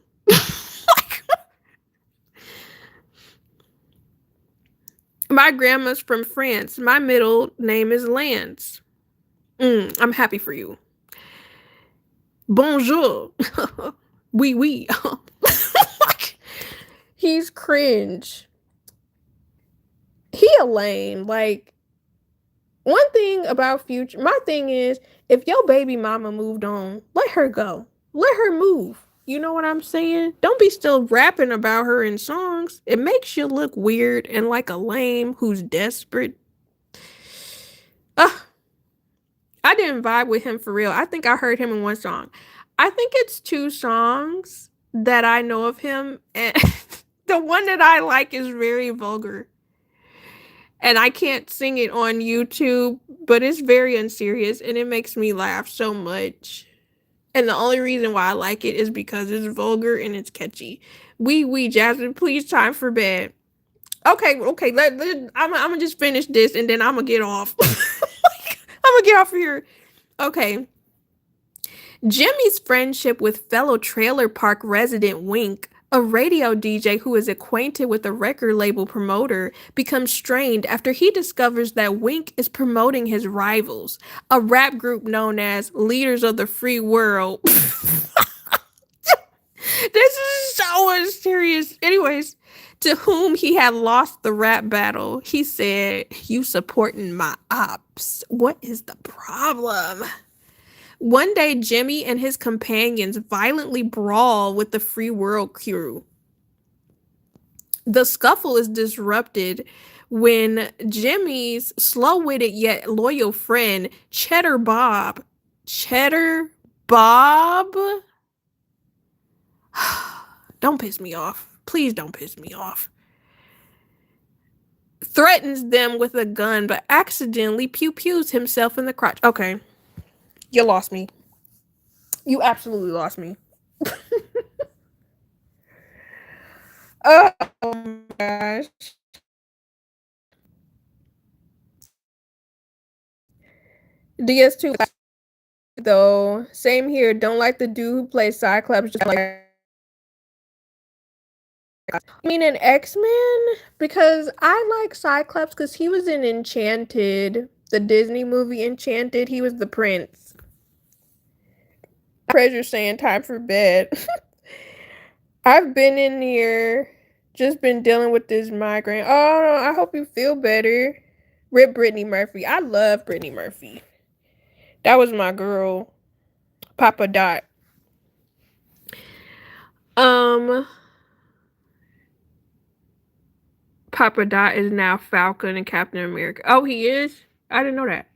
My grandma's from France. My middle name is Lance. I'm happy for you. Bonjour. Oui, oui. He's cringe. He a lame. Like, one thing about Future, my thing is, if your baby mama moved on, let her go. Let her move. You know what I'm saying? Don't be still rapping about her in songs. It makes you look weird and like a lame who's desperate. Ugh. I didn't vibe with him for real. I think I heard him in one song. I think it's two songs that I know of him, and the one that I like is very vulgar. And I can't sing it on YouTube, but it's very unserious and it makes me laugh so much. And the only reason why I like it is because it's vulgar and it's catchy. We Jasmine, please time for bed. Okay, I'm gonna just finish this and then I'm gonna get off. I'm gonna get off of here. Okay. Jimmy's friendship with fellow trailer park resident Wink, a radio DJ who is acquainted with a record label promoter, becomes strained after he discovers that Wink is promoting his rivals, a rap group known as Leaders of the Free World. This is so unserious. Anyways, to whom he had lost the rap battle, he said, "You supporting my ops. What is the problem?" One day, Jimmy and his companions violently brawl with the Free World crew. The scuffle is disrupted when Jimmy's slow-witted yet loyal friend, Cheddar Bob, don't piss me off. Please don't piss me off. Threatens them with a gun, but accidentally pew-pews himself in the crotch. Okay, you lost me. You absolutely lost me. Oh my gosh. DS2 though. Same here. Don't like the dude who plays Cyclops. Just like, I mean, in X-Men, because I like Cyclops because he was in Enchanted, the Disney movie Enchanted. He was the prince. Treasure saying time for bed. I've been in here, just been dealing with this migraine. Oh, I hope you feel better. Rip Brittany Murphy. I love Brittany Murphy. That was my girl, Papa Dot. Um, Papa Dot is now Falcon and Captain America. Oh, he is? I didn't know that.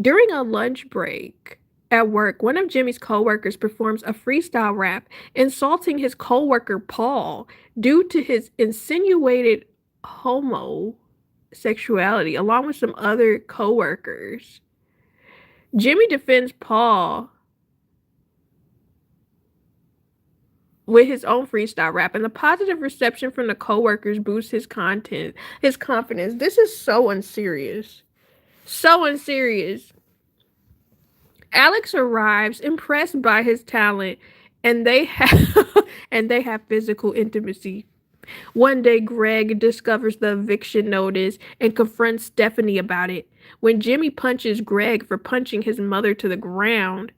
During a lunch break at work, one of Jimmy's coworkers performs a freestyle rap insulting his coworker Paul due to his insinuated homosexuality along with some other coworkers. Jimmy defends Paul with his own freestyle rap, and the positive reception from the coworkers boosts his confidence. This is so unserious. So unserious. Alex arrives impressed by his talent, and they have and they have physical intimacy. One day Greg discovers the eviction notice and confronts Stephanie about it. When Jimmy punches Greg for punching his mother to the ground,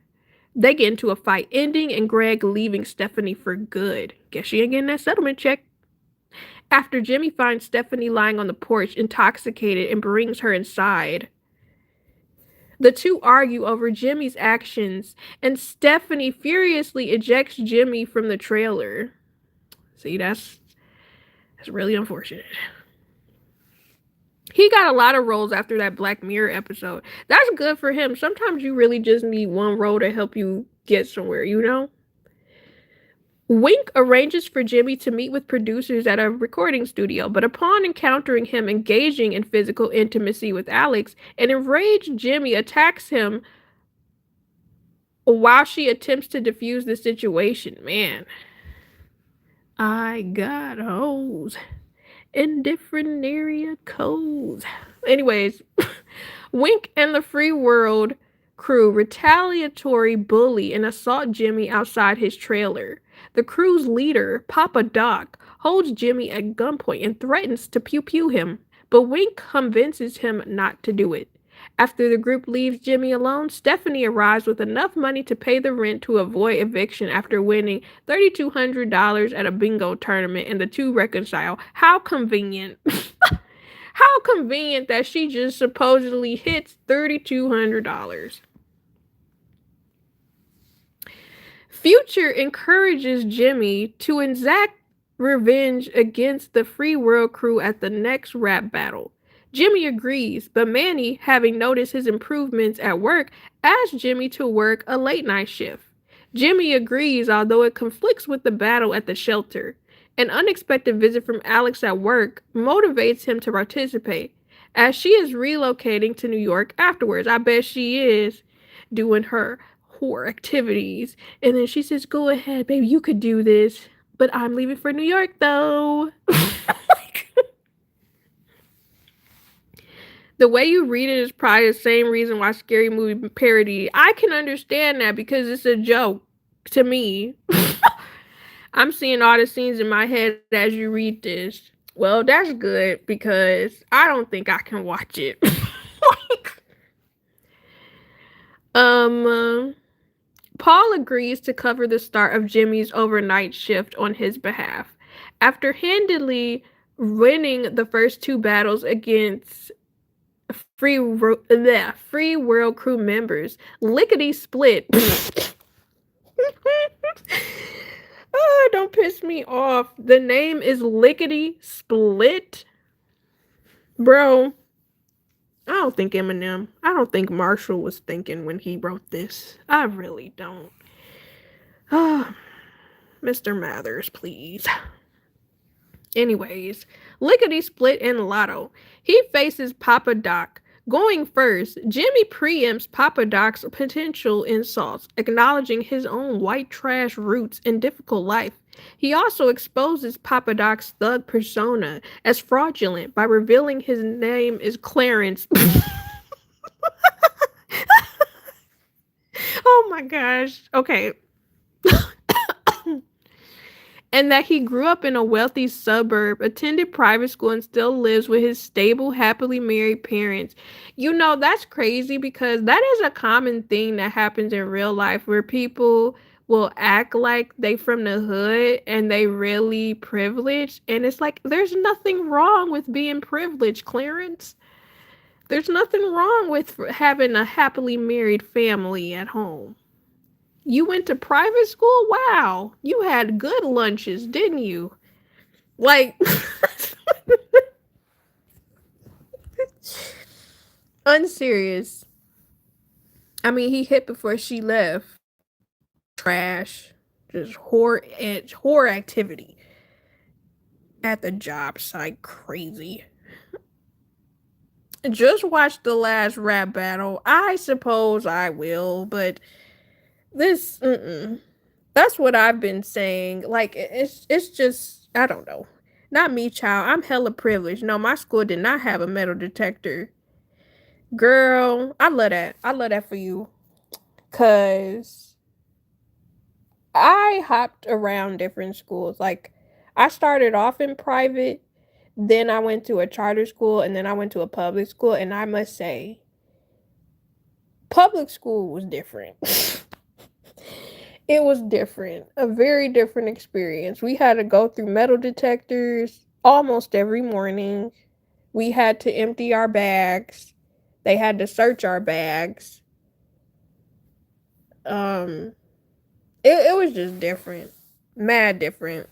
they get into a fight, ending in Greg leaving Stephanie for good. Guess she ain't getting that settlement check. After Jimmy finds Stephanie lying on the porch, intoxicated, and brings her inside, the two argue over Jimmy's actions, and Stephanie furiously ejects Jimmy from the trailer. See, that's really unfortunate. He got a lot of roles after that Black Mirror episode. That's good for him. Sometimes you really just need one role to help you get somewhere, you know? Wink arranges for Jimmy to meet with producers at a recording studio, but upon encountering him engaging in physical intimacy with Alex, an enraged Jimmy attacks him while she attempts to defuse the situation. Man, I got hoes in different area codes. Anyways, Wink and the Free World crew retaliatory bully and assault Jimmy outside his trailer. The crew's leader, Papa Doc, holds Jimmy at gunpoint and threatens to pew-pew him, but Wink convinces him not to do it. After the group leaves Jimmy alone, Stephanie arrives with enough money to pay the rent to avoid eviction after winning $3,200 at a bingo tournament, and the two reconcile. How convenient. How convenient that she just supposedly hits $3,200. Future encourages Jimmy to exact revenge against the Free World crew at the next rap battle. Jimmy agrees, but Manny, having noticed his improvements at work, asks Jimmy to work a late night shift. Jimmy agrees, although it conflicts with the battle at the shelter. An unexpected visit from Alex at work motivates him to participate, as she is relocating to New York afterwards. I bet she is, doing her whore activities. And then she says, "Go ahead, baby, you could do this. But I'm leaving for New York, though." The way you read it is probably the same reason why Scary Movie parody. I can understand that because it's a joke to me. I'm seeing all the scenes in my head as you read this. Well, that's good because I don't think I can watch it. Paul agrees to cover the start of Jimmy's overnight shift on his behalf. After handily winning the first two battles against Free World crew members, Lickety Split. Oh, don't piss me off. The name is Lickety Split. Bro, I don't think Eminem. I don't think Marshall was thinking when he wrote this. I really don't. Ah, Mr. Mathers, please. Anyways, Lickety Split and Lotto. He faces Papa Doc. Going first, Jimmy preempts Papa Doc's potential insults, acknowledging his own white trash roots and difficult life. He also exposes Papa Doc's thug persona as fraudulent by revealing his name is Clarence. Oh my gosh. Okay. And that he grew up in a wealthy suburb, attended private school, and still lives with his stable, happily married parents. You know, that's crazy because that is a common thing that happens in real life where people will act like they from the hood and they really privileged. And it's like, there's nothing wrong with being privileged, Clarence. There's nothing wrong with having a happily married family at home. You went to private school? Wow. You had good lunches, didn't you? Like, unserious. I mean, he hit before she left. Trash. Just horror activity at the job site. Crazy. Just watch the last rap battle. I suppose I will, but this, that's what I've been saying. Like it's just I don't know. Not me, child. I'm hella privileged. No, my school did not have a metal detector. Girl, I love that. I love that for you. Cause I hopped around different schools. Like I started off in private, then I went to a charter school, and then I went to a public school, and I must say, public school was different. It was different, a very different experience. We had to go through metal detectors almost every morning. We had to empty our bags. They had to search our bags. Um, it was just different, mad different.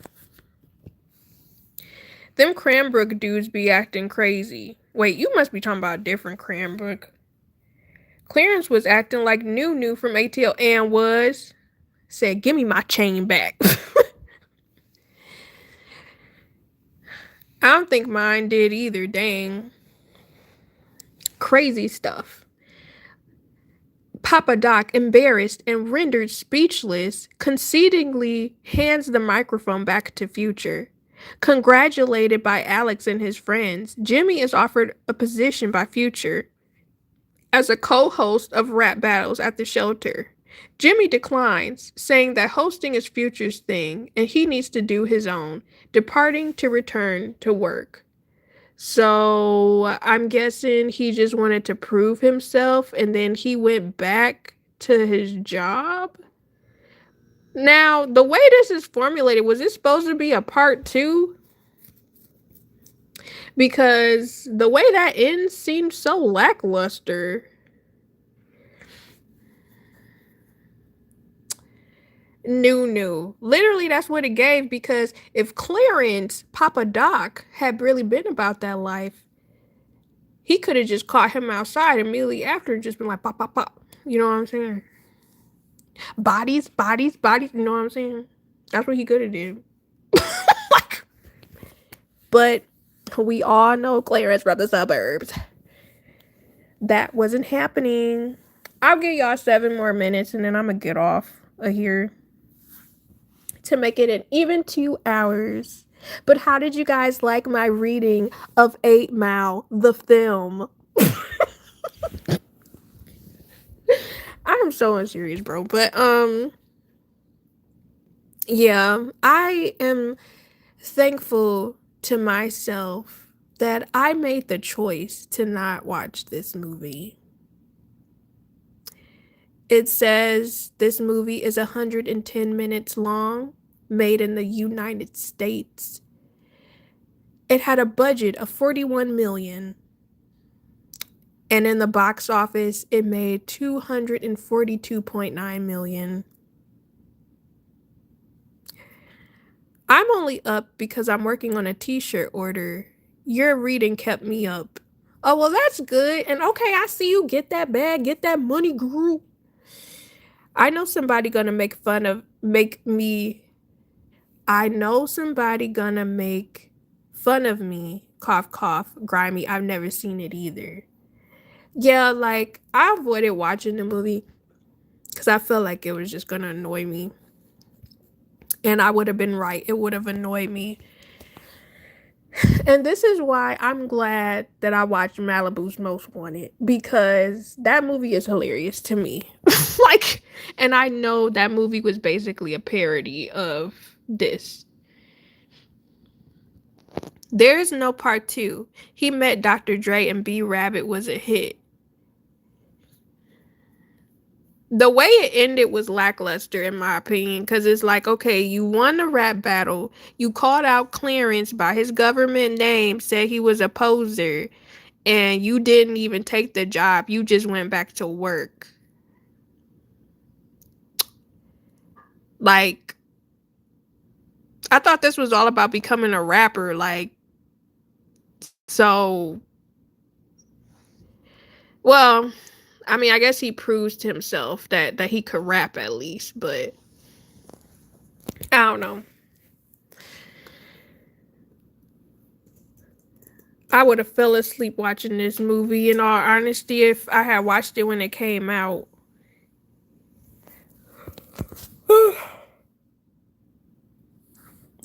Them Cranbrook dudes be acting crazy. Wait, you must be talking about a different Cranbrook. Clarence was acting like New from ATL and was said, "Give me my chain back." I don't think mine did either. Dang, crazy stuff. Papa Doc, embarrassed and rendered speechless, concedingly hands the microphone back to Future. Congratulated by Alex and his friends, Jimmy is offered a position by Future as a co host of rap battles at the shelter. Jimmy declines, saying that hosting is Future's thing and he needs to do his own, departing to return to work. So I'm guessing he just wanted to prove himself and then he went back to his job. Now, the way this is formulated, was it supposed to be a part two? Because the way that ends seems so lackluster. New. Literally, that's what it gave because if Clarence, Papa Doc, had really been about that life, he could have just caught him outside immediately after and just been like, pop, pop, pop. You know what I'm saying? Bodies. You know what I'm saying? That's what he could have did. Like, but we all know Clarence from the suburbs. That wasn't happening. I'll give y'all 7 more minutes and then I'm gonna get off of here to make it an even 2 hours. But how did you guys like my reading of 8 Mile, the film? I'm so unserious, bro. But yeah, I am thankful to myself that I made the choice to not watch this movie. It says this movie is 110 minutes long, made in the United States. It had a budget of 41 million. And in the box office, it made 242.9 million. I'm only up because I'm working on a t-shirt order. Your reading kept me up. Oh, well, that's good. And okay, I see you get that bag, get that money, group. I know somebody gonna make me. I know somebody gonna make fun of me. Cough, cough, grimy. I've never seen it either. Yeah, like I avoided watching the movie because I felt like it was just gonna annoy me. And I would have been right. It would have annoyed me. And this is why I'm glad that I watched Malibu's Most Wanted because that movie is hilarious to me. Like, and I know that movie was basically a parody of this. There's no part two. He met Dr. Dre and B Rabbit was a hit. The way it ended was lackluster in my opinion because it's like, okay, you won the rap battle, you called out Clarence by his government name, said he was a poser, and you didn't even take the job, you just went back to work. Like, I thought this was all about becoming a rapper, like, so, well, I mean, I guess he proves to himself that he could rap at least, but I don't know. I would have fell asleep watching this movie in all honesty if I had watched it when it came out.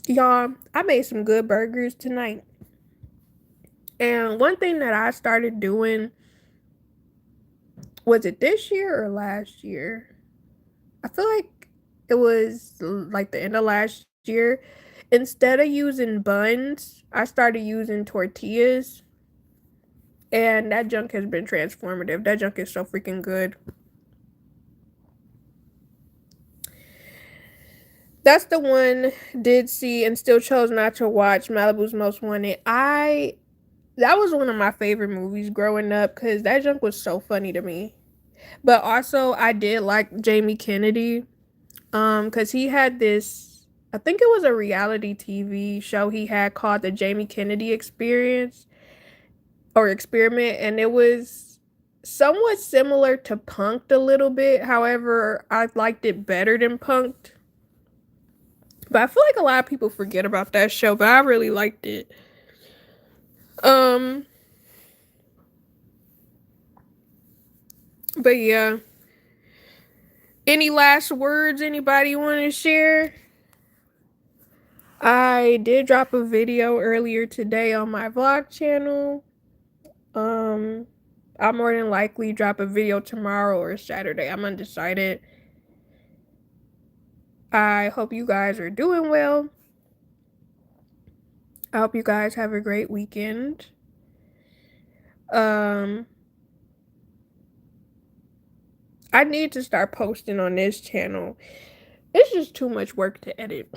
Y'all, I made some good burgers tonight. And one thing that I started doing, was it this year or last year? I feel like it was like the end of last year. Instead of using buns, I started using tortillas. And that junk has been transformative. That junk is so freaking good. That's the one did see and still chose not to watch Malibu's Most Wanted. That was one of my favorite movies growing up because that junk was so funny to me. But also I did like Jamie Kennedy. Because he had this, I think it was a reality TV show he had called the Jamie Kennedy Experience or Experiment, and it was somewhat similar to Punked a little bit. However, I liked it better than Punked. But I feel like a lot of people forget about that show, but I really liked it. Um, but yeah. Any last words anybody want to share? I did drop a video earlier today on my vlog channel. Um, I'll more than likely drop a video tomorrow or Saturday. I'm undecided. I hope you guys are doing well. I hope you guys have a great weekend. Um, I need to start posting on this channel. It's just too much work to edit.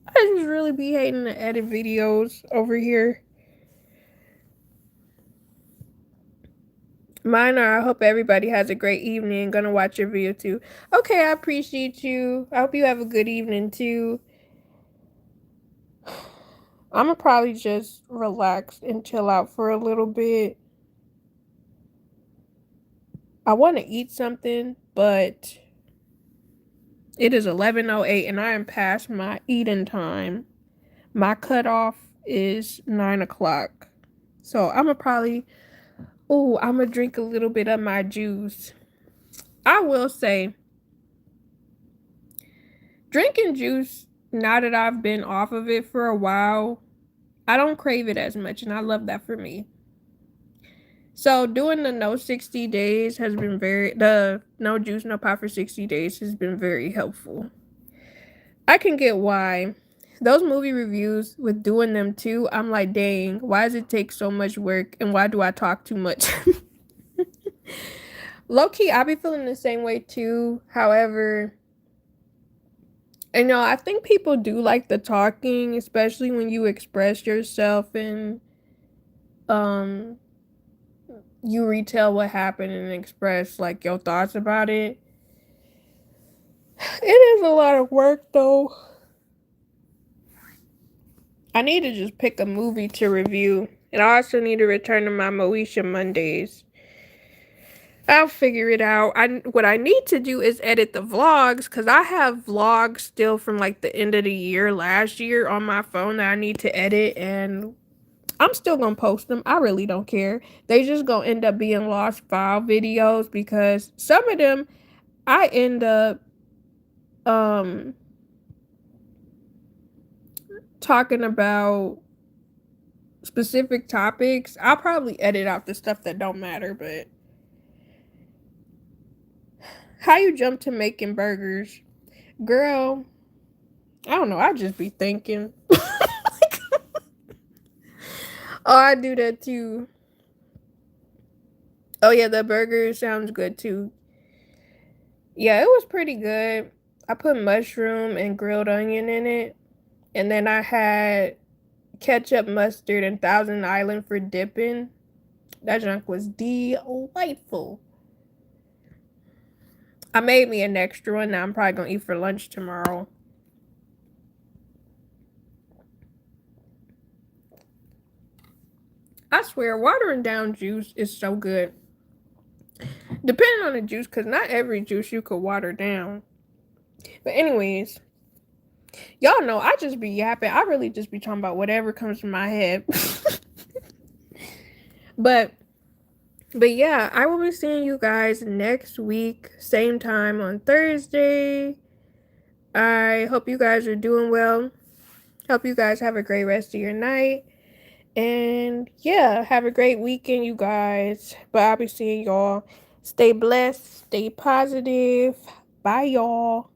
I just really be hating to edit videos over here. Mine are, I hope everybody has a great evening. Gonna watch your video too. Okay, I appreciate you. I hope you have a good evening too. I'm gonna probably just relax and chill out for a little bit. I want to eat something, but it is 11:08 and I am past my eating time. My cutoff is 9 o'clock. So I'm gonna probably, I'm gonna drink a little bit of my juice. I will say, drinking juice, now that I've been off of it for a while, I don't crave it as much, and I love that for me. So doing the no 60 days has been the no juice, no pop for 60 days has been very helpful. I can get why. Those movie reviews with doing them too, I'm like, dang, why does it take so much work and why do I talk too much? Low key, I be feeling the same way too. However, I think people do like the talking, especially when you express yourself and um you retell what happened and express like your thoughts about it. It is a lot of work though. I need to just pick a movie to review And I also need to return to my Moesha Mondays. I'll figure it out. What I need to do is edit the vlogs because I have vlogs still from like the end of the year last year on my phone that I need to edit, and I'm still gonna post them. I really don't care. They just gonna end up being lost file videos because some of them I end up talking about specific topics. I'll probably edit out the stuff that don't matter, but how you jump to making burgers? Girl, I don't know. I just be thinking. Oh, I do that too. Oh yeah, the burger sounds good too. Yeah, it was pretty good. I put mushroom and grilled onion in it. And then I had ketchup, mustard, and Thousand Island for dipping. That junk was delightful. I made me an extra one that I'm probably gonna eat for lunch tomorrow. I swear, watering down juice is so good. Depending on the juice, because not every juice you could water down. But anyways, y'all know I just be yapping. I really just be talking about whatever comes to my head. but yeah, I will be seeing you guys next week, same time on Thursday. I hope you guys are doing well. Hope you guys have a great rest of your night. And yeah, have a great weekend, you guys. But I'll be seeing y'all. Stay blessed, stay positive. Bye, y'all.